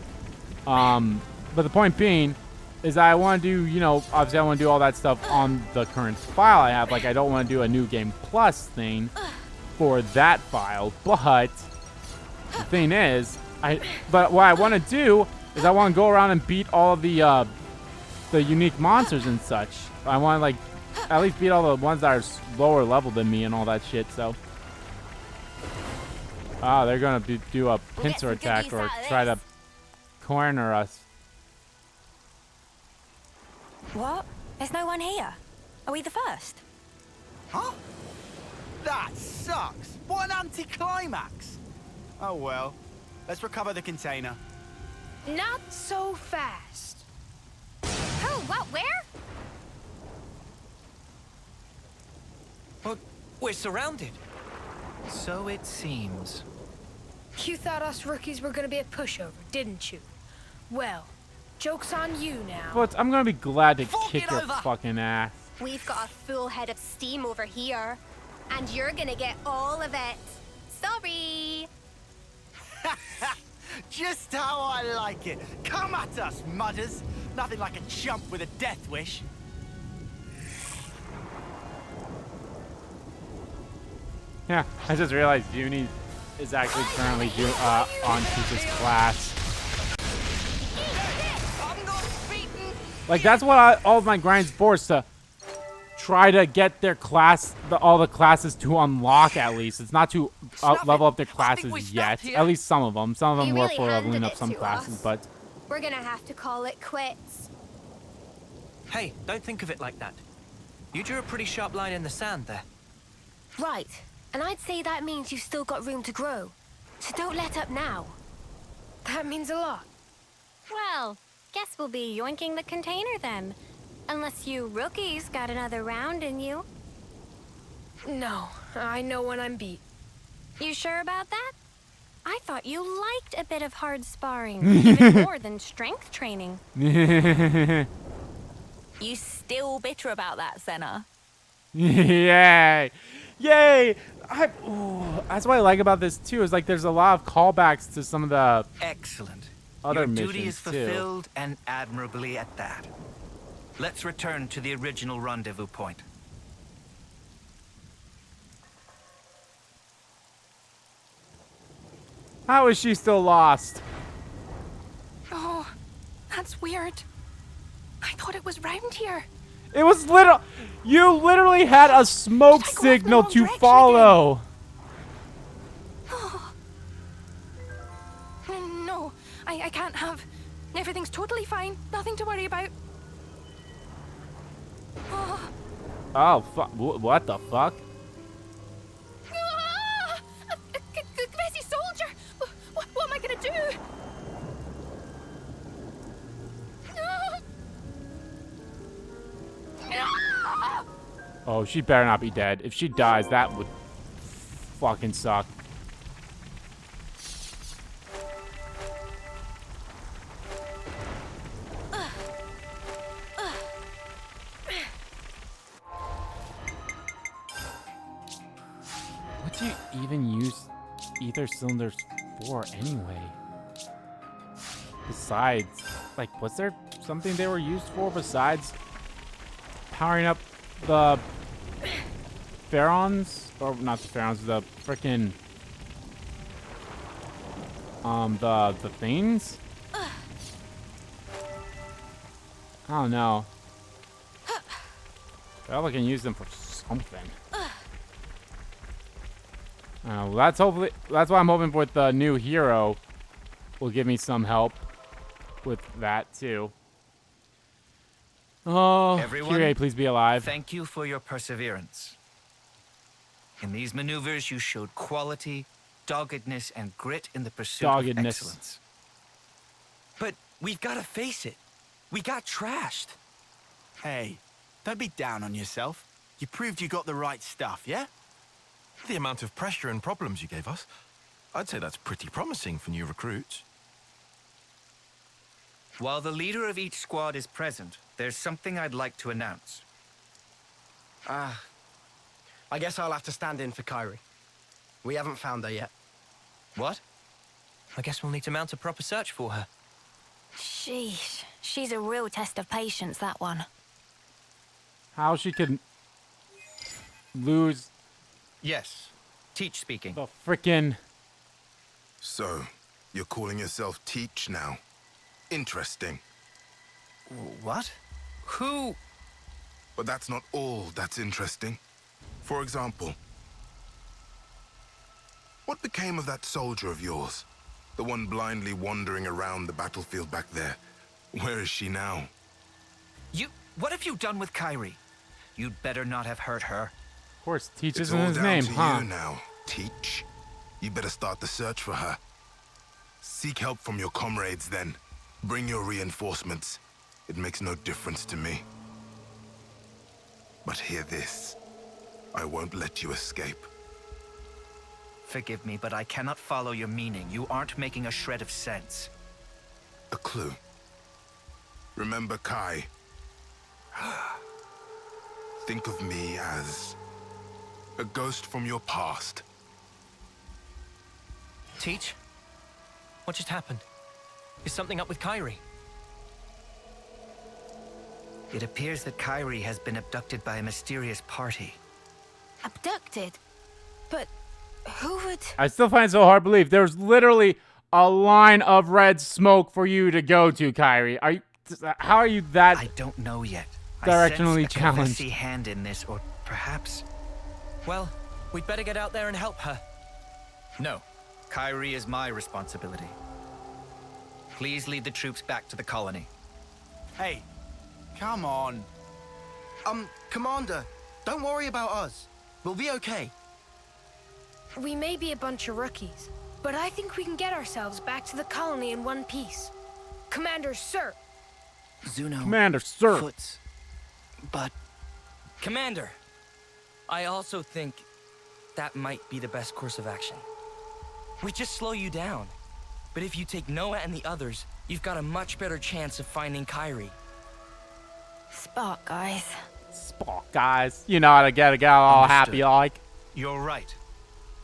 But the point being is that I want to do, you know, obviously I want to do all that stuff on the current file I have. Like I don't want to do a new game plus thing for that file, but. The thing is, but what I want to do is I want to go around and beat all of the unique monsters and such. I want to like at least beat all the ones that are lower level than me and all that shit. So, they're gonna do a pincer attack or try to corner us. What? There's no one here. Are we the first? Huh? That sucks. What an anticlimax. Oh well. Let's recover the container. Not so fast. Oh, what? Where? Well, we're surrounded. So it seems. You thought us rookies were gonna be a pushover, didn't you? Well, joke's on you now. But I'm gonna be glad to kick your fucking ass. We've got a full head of steam over here, and you're gonna get all of it. Sorry. Just how I like it. Come at us, mudders. Nothing like a chump with a death wish. Yeah, I just realized Eunie is actually currently on Keves' class. Like that's what all of my grind's for, to try to get their class, all the classes to unlock at least. It's not to level up their classes yet. At least some of them. Some of them were for leveling up some classes, but We're gonna have to call it quits. Hey, don't think of it like that. You drew a pretty sharp line in the sand there. Right. And I'd say that means you've still got room to grow. So don't let up now. That means a lot. Well, guess we'll be yoinking the container then. Unless you rookies got another round in you. No, I know when I'm beat. You sure about that? I thought you liked a bit of hard sparring, even more than strength training. You still bitter about that, Sena? Yay! Yay! That's what I like about this too. Is like there's a lot of callbacks to some of the excellent other Your missions duty is too. fulfilled and admirably at that. Let's return to the original rendezvous point. How is she still lost? Oh, that's weird. I thought it was round here. It was you literally had a smoke signal to follow. Oh. No, I can't have. Everything's totally fine. Nothing to worry about. Oh, fuck. What the fuck? Ah! A crazy soldier! What am I gonna do? No! Oh, she better not be dead. If she dies, that would fucking suck. What do you even use ether cylinders for anyway? Besides, like, was there something they were used for besides powering up the Pharaons? Or not the Pharaons, the frickin' the things? I don't know. Well, I can use them for something. That's why I'm hoping with the new hero will give me some help with that too. Oh, Everyone, Kyrie, please be alive. Thank you for your perseverance. In these maneuvers, you showed quality, doggedness, and grit in the pursuit of excellence. But we've got to face it. We got trashed. Hey, don't be down on yourself. You proved you got the right stuff, yeah? The amount of pressure and problems you gave us, I'd say that's pretty promising for new recruits. While the leader of each squad is present, there's something I'd like to announce. I guess I'll have to stand in for Kyrie. We haven't found her yet. What? I guess we'll need to mount a proper search for her. Sheesh. She's a real test of patience, that one. How she could lose... Yes. Teach speaking. The frickin'... So, you're calling yourself Teach now? Interesting. What? Who? But that's not all that's interesting. For example, what became of that soldier of yours? The one blindly wandering around the battlefield back there. Where is she now? What have you done with Kyrie? You'd better not have hurt her. Of course, Teach It's isn't all his down name, to huh? you now, Teach. You better start the search for her. Seek help from your comrades then. Bring your reinforcements. It makes no difference to me. But hear this. I won't let you escape. Forgive me, but I cannot follow your meaning. You aren't making a shred of sense. A clue. Remember Kai. Think of me as a ghost from your past. Teach? What just happened? Is something up with Kyrie? It appears that Kyrie has been abducted by a mysterious party. Abducted? But who would... I still find it so hard to believe. There's literally a line of red smoke for you to go to, Kyrie. How are you that... I don't know yet. Directionally I sense a challenged. Keves hand in this, or perhaps... Well, we'd better get out there and help her. No. Kyrie is my responsibility. Please lead the troops back to the colony. Hey, come on. Commander, don't worry about us. We'll be okay. We may be a bunch of rookies, but I think we can get ourselves back to the colony in one piece. Commander, sir. Zuno. Commander, sir. Foots. But... Commander, I also think that might be the best course of action. We just slow you down. But if you take Noah and the others, you've got a much better chance of finding Kyrie. Spark, guys. Spark, guys. You know how to get a guy all Understood. happy like. You're right.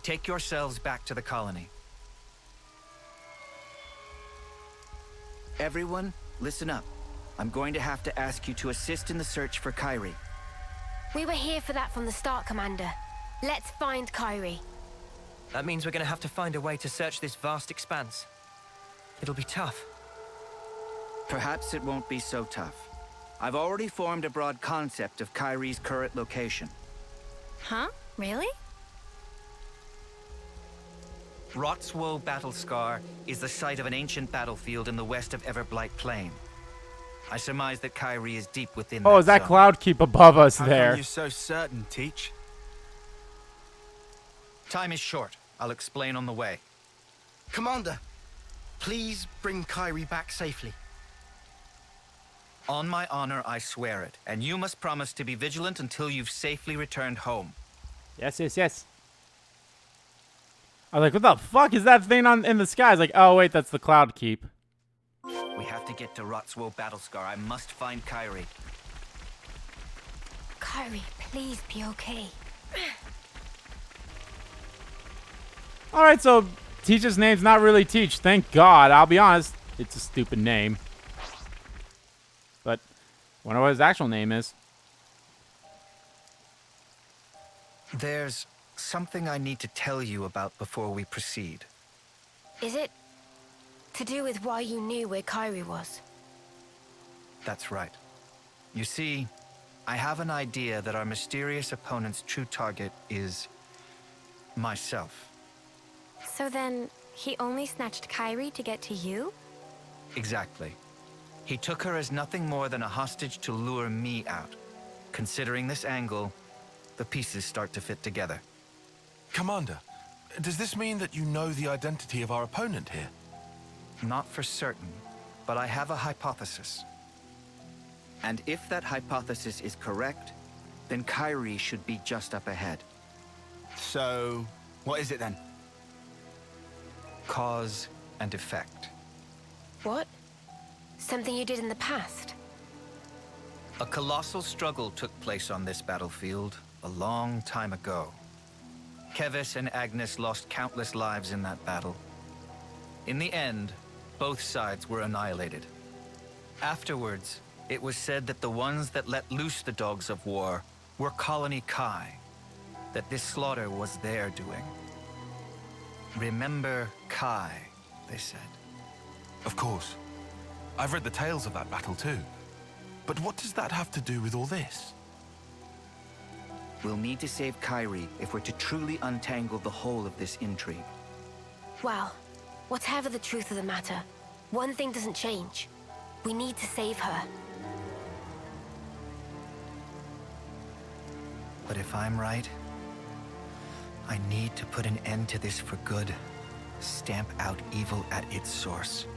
Take yourselves back to the colony. Everyone, listen up. I'm going to have to ask you to assist in the search for Kyrie. We were here for that from the start, Commander. Let's find Kyrie. That means we're gonna have to find a way to search this vast expanse. It'll be tough. Perhaps it won't be so tough. I've already formed a broad concept of Kyrie's current location. Huh? Really? Rotswoe Battle Scar is the site of an ancient battlefield in the west of Everblight Plain. I surmise that Kyrie is deep within Oh, is that zone. cloud keep above us How there? come you're so certain, Teach? Time is short. I'll explain on the way. Commander, please bring Kyrie back safely. On my honor, I swear it. And you must promise to be vigilant until you've safely returned home. Yes, yes, yes. I was like, what the fuck is that thing in the sky? It's like, oh wait, that's the cloud keep. We have to get to Rotswoe Battlescar. I must find Kyrie. Kyrie, please be okay. Alright, so Teach's name's not really Teach. Thank God. I'll be honest, it's a stupid name. But I wonder what his actual name is. There's something I need to tell you about before we proceed. Is it to do with why you knew where Kyrie was? That's right. You see, I have an idea that our mysterious opponent's true target is myself. So then, he only snatched Kyrie to get to you? Exactly. He took her as nothing more than a hostage to lure me out. Considering this angle, the pieces start to fit together. Commander, does this mean that you know the identity of our opponent here? Not for certain, but I have a hypothesis. And if that hypothesis is correct, then Kyrie should be just up ahead. So, what is it then? Cause and effect. What? Something you did in the past? A colossal struggle took place on this battlefield a long time ago. Keves and Agnus lost countless lives in that battle. In the end, both sides were annihilated. Afterwards, it was said that the ones that let loose the dogs of war were Colony Kai, that this slaughter was their doing. Remember Kai, they said. Of course. I've read the tales of that battle too. But what does that have to do with all this? We'll need to save Kyrie if we're to truly untangle the whole of this intrigue. Well, whatever the truth of the matter, one thing doesn't change. We need to save her. But if I'm right, I need to put an end to this for good. Stamp out evil at its source.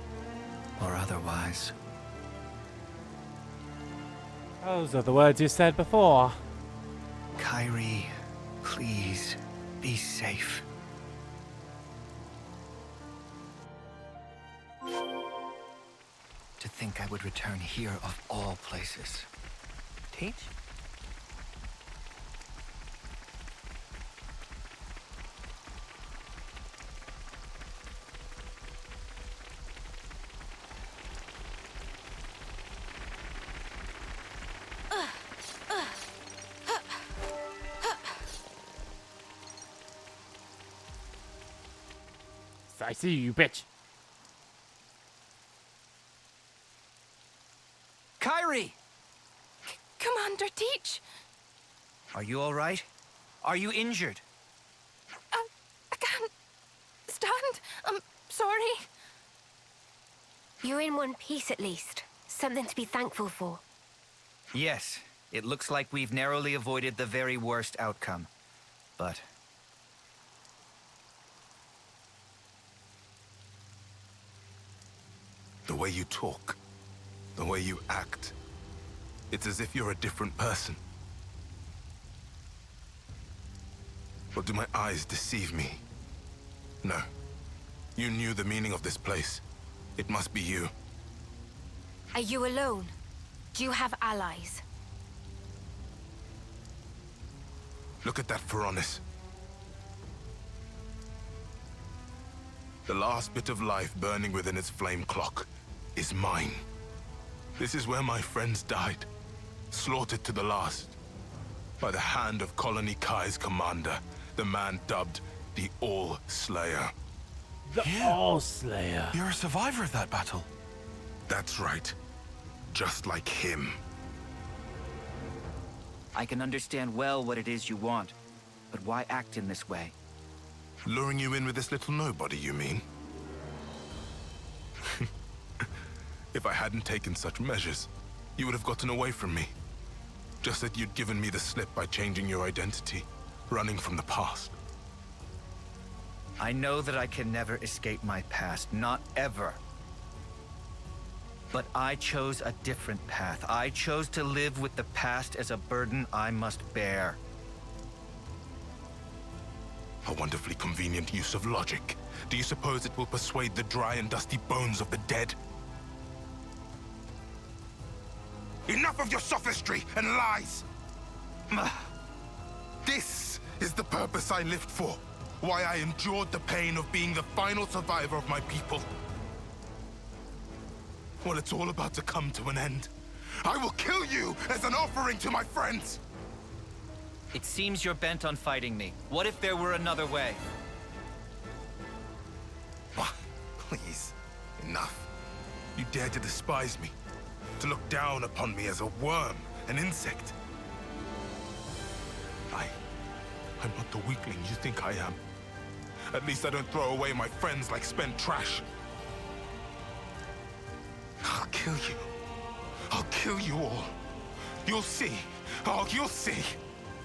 Or otherwise. Those are the words you said before. Kyrie, please, be safe. To think I would return here of all places. Teach? I see you, bitch. Kyrie! Commander Teach! Are you all right? Are you injured? I can't stand. I'm sorry. You're in one piece at least. Something to be thankful for. Yes, it looks like we've narrowly avoided the very worst outcome. But the way you talk, the way you act, it's as if you're a different person. Or do my eyes deceive me? No. You knew the meaning of this place. It must be you. Are you alone? Do you have allies? Look at that Pharaonis. The last bit of life burning within its flame clock is mine. This is where my friends died, slaughtered to the last, by the hand of Colony Kai's commander, the man dubbed the All-Slayer. The All-Slayer. You're a survivor of that battle. That's right. Just like him. I can understand well what it is you want, but why act in this way? Luring you in with this little nobody, you mean? If I hadn't taken such measures, you would have gotten away from me. Just that you'd given me the slip by changing your identity, running from the past. I know that I can never escape my past, not ever. But I chose a different path. I chose to live with the past as a burden I must bear. A wonderfully convenient use of logic. Do you suppose it will persuade the dry and dusty bones of the dead? Enough of your sophistry and lies! This is the purpose I lived for. Why I endured the pain of being the final survivor of my people. Well, it's all about to come to an end. I will kill you as an offering to my friends! It seems you're bent on fighting me. What if there were another way? Please, enough. You dare to despise me, to look down upon me as a worm, an insect. I'm not the weakling you think I am. At least I don't throw away my friends like spent trash. I'll kill you. I'll kill you all. You'll see. Oh, you'll see.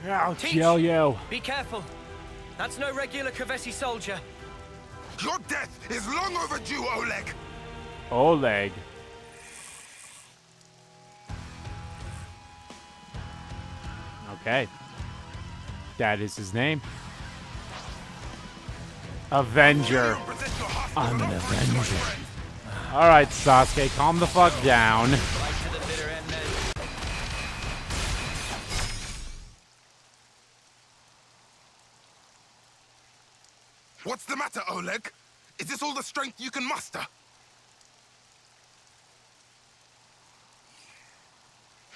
I'll kill you. Be careful. That's no regular Kevesi soldier. Your death is long overdue, Oleg. Oleg. Okay. That is his name. Avenger. I'm an Avenger. Alright, Sasuke, calm the fuck down. What's the matter, Oleg? Is this all the strength you can muster?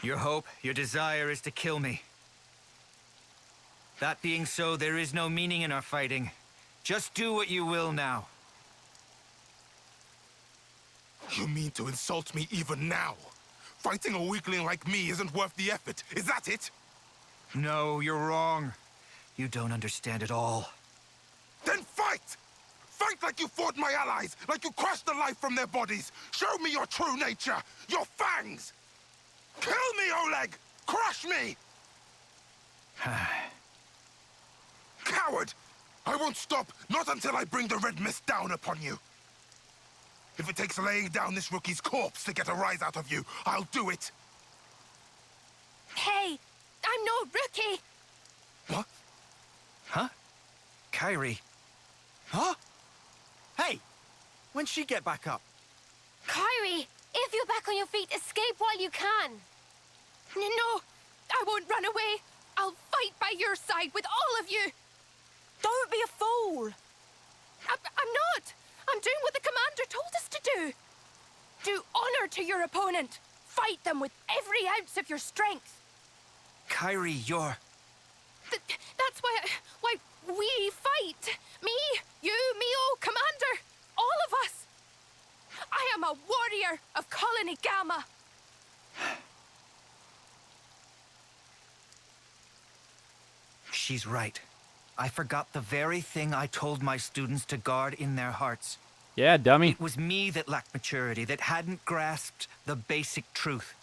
Your hope, your desire is to kill me. That being so, there is no meaning in our fighting. Just do what you will now. You mean to insult me even now? Fighting a weakling like me isn't worth the effort, is that it? No, you're wrong. You don't understand at all. Then fight! Fight like you fought my allies, like you crushed the life from their bodies. Show me your true nature, your fangs! Kill me, Oleg! Crush me! Coward! I won't stop, not until I bring the red mist down upon you. If it takes laying down this rookie's corpse to get a rise out of you, I'll do it. Hey, I'm no rookie. What? Huh? Kairi. Huh? Hey, when'd she get back up? Kairi, if you're back on your feet, escape while you can. No, I won't run away. I'll fight by your side with all of you. Don't be a fool. I'm not. I'm doing what the commander told us to do. Do honor to your opponent. Fight them with every ounce of your strength. Kairi, you're... That's why we fight. Me, you, Mio, Commander, all of us. I am a warrior of Colony Gamma. She's right. I forgot the very thing I told my students to guard in their hearts. Yeah, dummy. It was me that lacked maturity, that hadn't grasped the basic truth.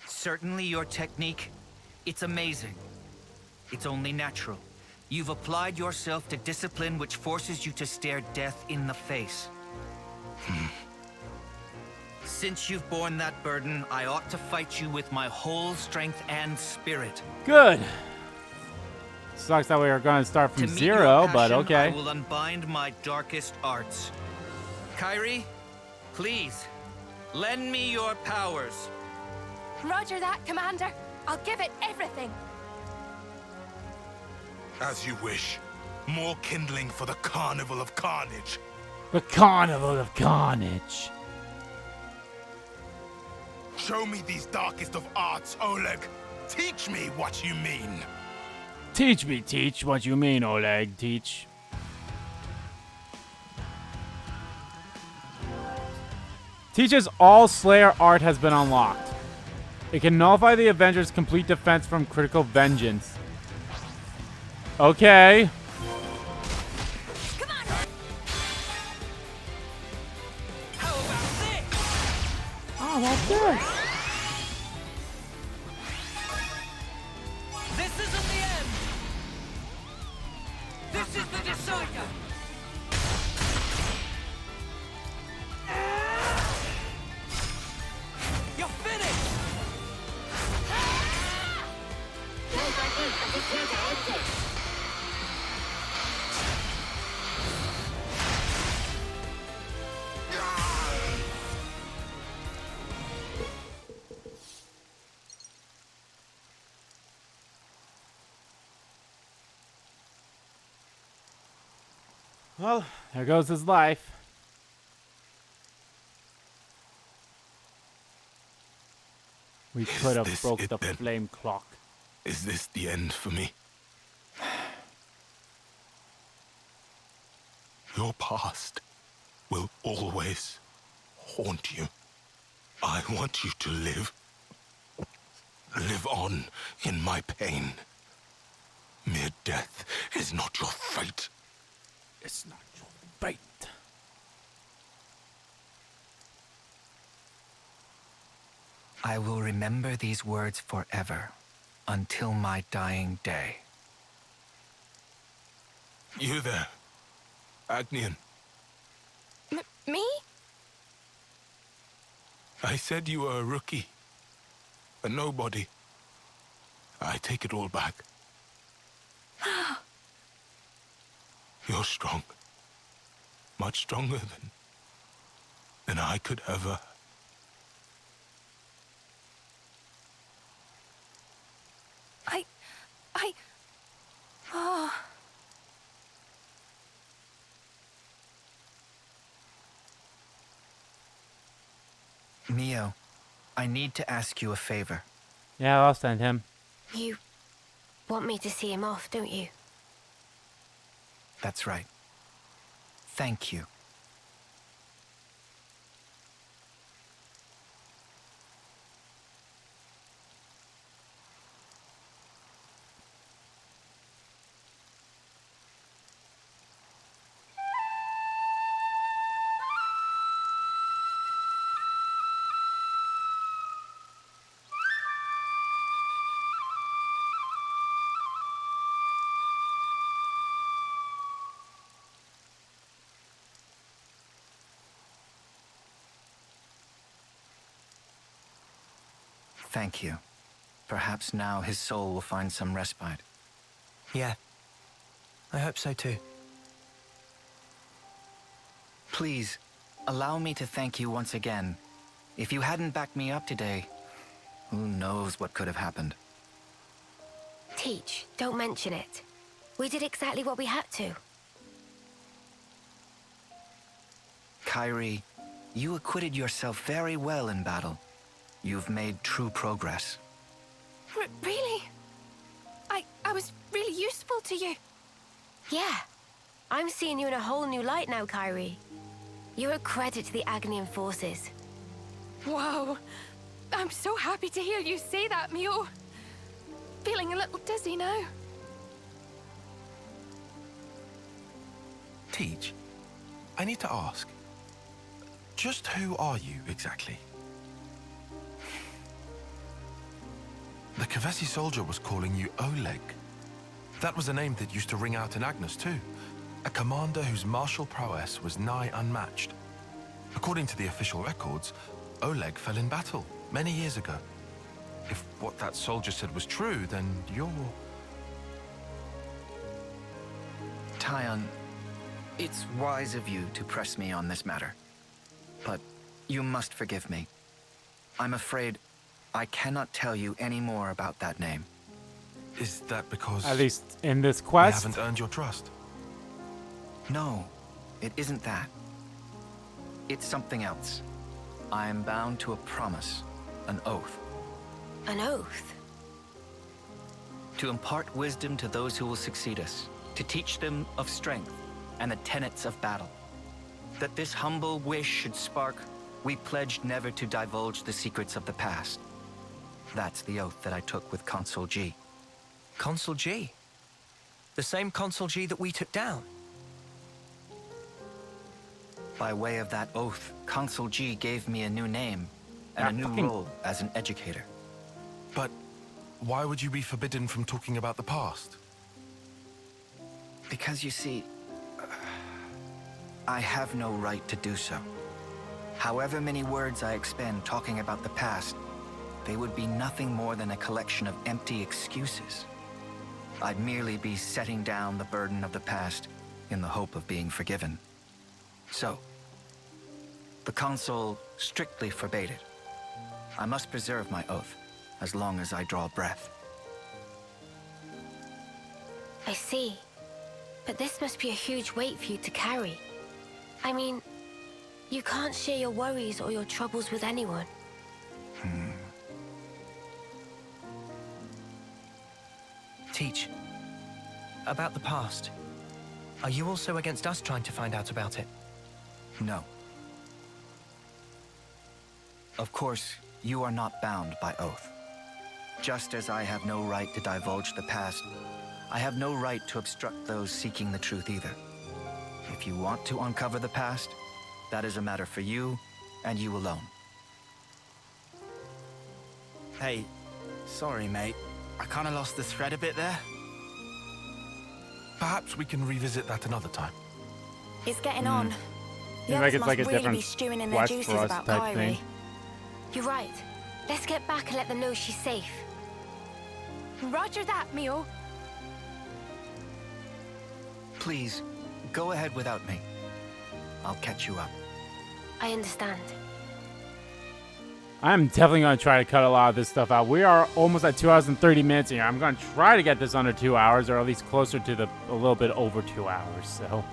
Certainly your technique, it's amazing. It's only natural. You've applied yourself to discipline which forces you to stare death in the face. Since you've borne that burden, I ought to fight you with my whole strength and spirit. Good. Sucks that we are going to start from zero, but okay. I will unbind my darkest arts. Kairi, please, lend me your powers. Roger that, Commander. I'll give it everything. As you wish. More kindling for the Carnival of Carnage. The Carnival of Carnage. Show me these darkest of arts, Oleg. Teach me what you mean. Teach what you mean, Oleg. Teach. Teaches all Slayer art has been unlocked. It can nullify the Avenger's complete defense from critical vengeance. Okay. How about this? This isn't the end! This is the decider! You're finished! Well, there goes his life. We could have broke the flame clock. Is this the end for me? Your past will always haunt you. I want you to live. Live on in my pain. Mere death is not your fate. It's not your fate. I will remember these words forever, until my dying day. You there, Agnian. Me? I said you were a rookie. A nobody. I take it all back. You're strong. Much stronger than I could ever. Oh. Mio, I need to ask you a favor. Yeah, I'll send him. You want me to see him off, don't you? That's right. Thank you. Thank you. Perhaps now his soul will find some respite. Yeah. I hope so too. Please, allow me to thank you once again. If you hadn't backed me up today, who knows what could have happened. Teach, don't mention it. We did exactly what we had to. Kyrie, you acquitted yourself very well in battle. You've made true progress. Really? I was really useful to you. Yeah. I'm seeing you in a whole new light now, Kyrie. You're a credit to the Agnian forces. Whoa. I'm so happy to hear you say that, Mio. Feeling a little dizzy now. Teach, I need to ask. Just who are you, exactly? The Kevesi soldier was calling you Oleg. That was a name that used to ring out in Agnus, too. A commander whose martial prowess was nigh unmatched. According to the official records, Oleg fell in battle many years ago. If what that soldier said was true, then you're... Taion, it's wise of you to press me on this matter. But you must forgive me. I'm afraid I cannot tell you any more about that name. Is that because... At least in this quest? I haven't earned your trust? No, it isn't that. It's something else. I am bound to a promise, an oath. An oath? To impart wisdom to those who will succeed us, to teach them of strength and the tenets of battle. That this humble wish should spark, we pledged never to divulge the secrets of the past. That's the oath that I took with Consul G. Consul G? The same Consul G that we took down? By way of that oath, Consul G gave me a new name, and a new role as an educator. But why would you be forbidden from talking about the past? Because you see, I have no right to do so. However many words I expend talking about the past, they would be nothing more than a collection of empty excuses. I'd merely be setting down the burden of the past in the hope of being forgiven. So, the Council strictly forbade it. I must preserve my oath, as long as I draw breath. I see. But this must be a huge weight for you to carry. I mean, you can't share your worries or your troubles with anyone. Teach. About the past. Are you also against us trying to find out about it? No. Of course, you are not bound by oath. Just as I have no right to divulge the past, I have no right to obstruct those seeking the truth either. If you want to uncover the past, that is a matter for you and you alone. Hey, sorry, mate. I kind of lost the thread a bit there. Perhaps we can revisit that another time. It's getting on. The Seems others like it's must like a really different be stewing in their quest juices for us about type Kyrie. thing. You're right. Let's get back and let them know she's safe. Roger that, Mio. Please, go ahead without me. I'll catch you up. I understand. I'm definitely going to try to cut a lot of this stuff out. We are almost at 2 hours and 30 minutes here. I'm going to try to get this under 2 hours, or at least closer to a little bit over 2 hours, so.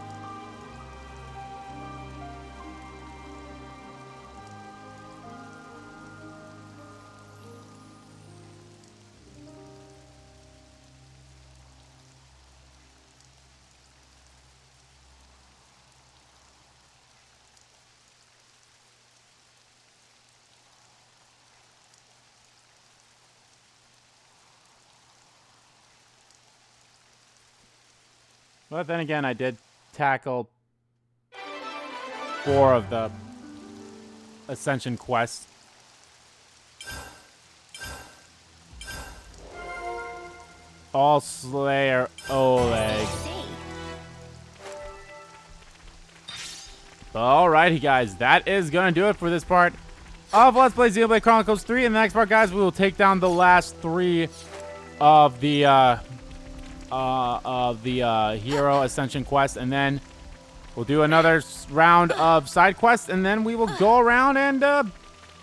But then again, I did tackle 4 of the Ascension quests. All Slayer Oleg. Alrighty, guys. That is going to do it for this part of Let's Play Xenoblade Chronicles 3. In the next part, guys, we will take down the last 3 of the Hero Ascension quest, and then we'll do another round of side quests, and then we will go around and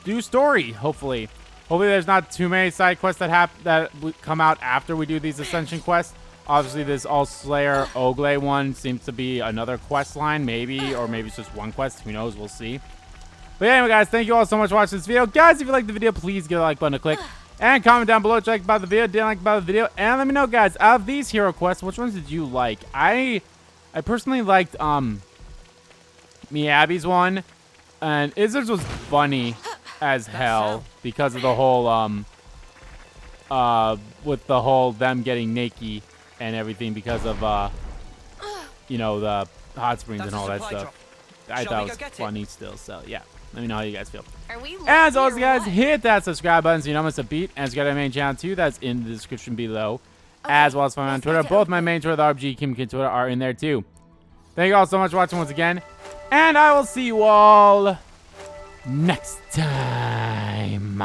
do story. Hopefully there's not too many side quests that come out after we do these Ascension quests. Obviously, this All Slayer Ogle one seems to be another quest line, maybe, or maybe it's just one quest. Who knows? We'll see. But anyway, guys, thank you all so much for watching this video. Guys, if you liked the video, please give a like button a click. And comment down below what you liked about the video, didn't like about the video, and let me know, guys, of these hero quests, which ones did you like? I personally liked Miyabi's one, and Izzard's was funny as hell because of the whole with the whole them getting naked and everything because of you know, the hot springs and all that stuff. I thought it was funny still, so yeah. Let me know how you guys feel. As always, guys, hit that subscribe button so you don't miss a beat. And subscribe to my main channel, too. That's in the description below. As well as follow me on Twitter. Both my main Twitter, the RBG Kim Twitter, are in there, too. Thank you all so much for watching once again. And I will see you all next time.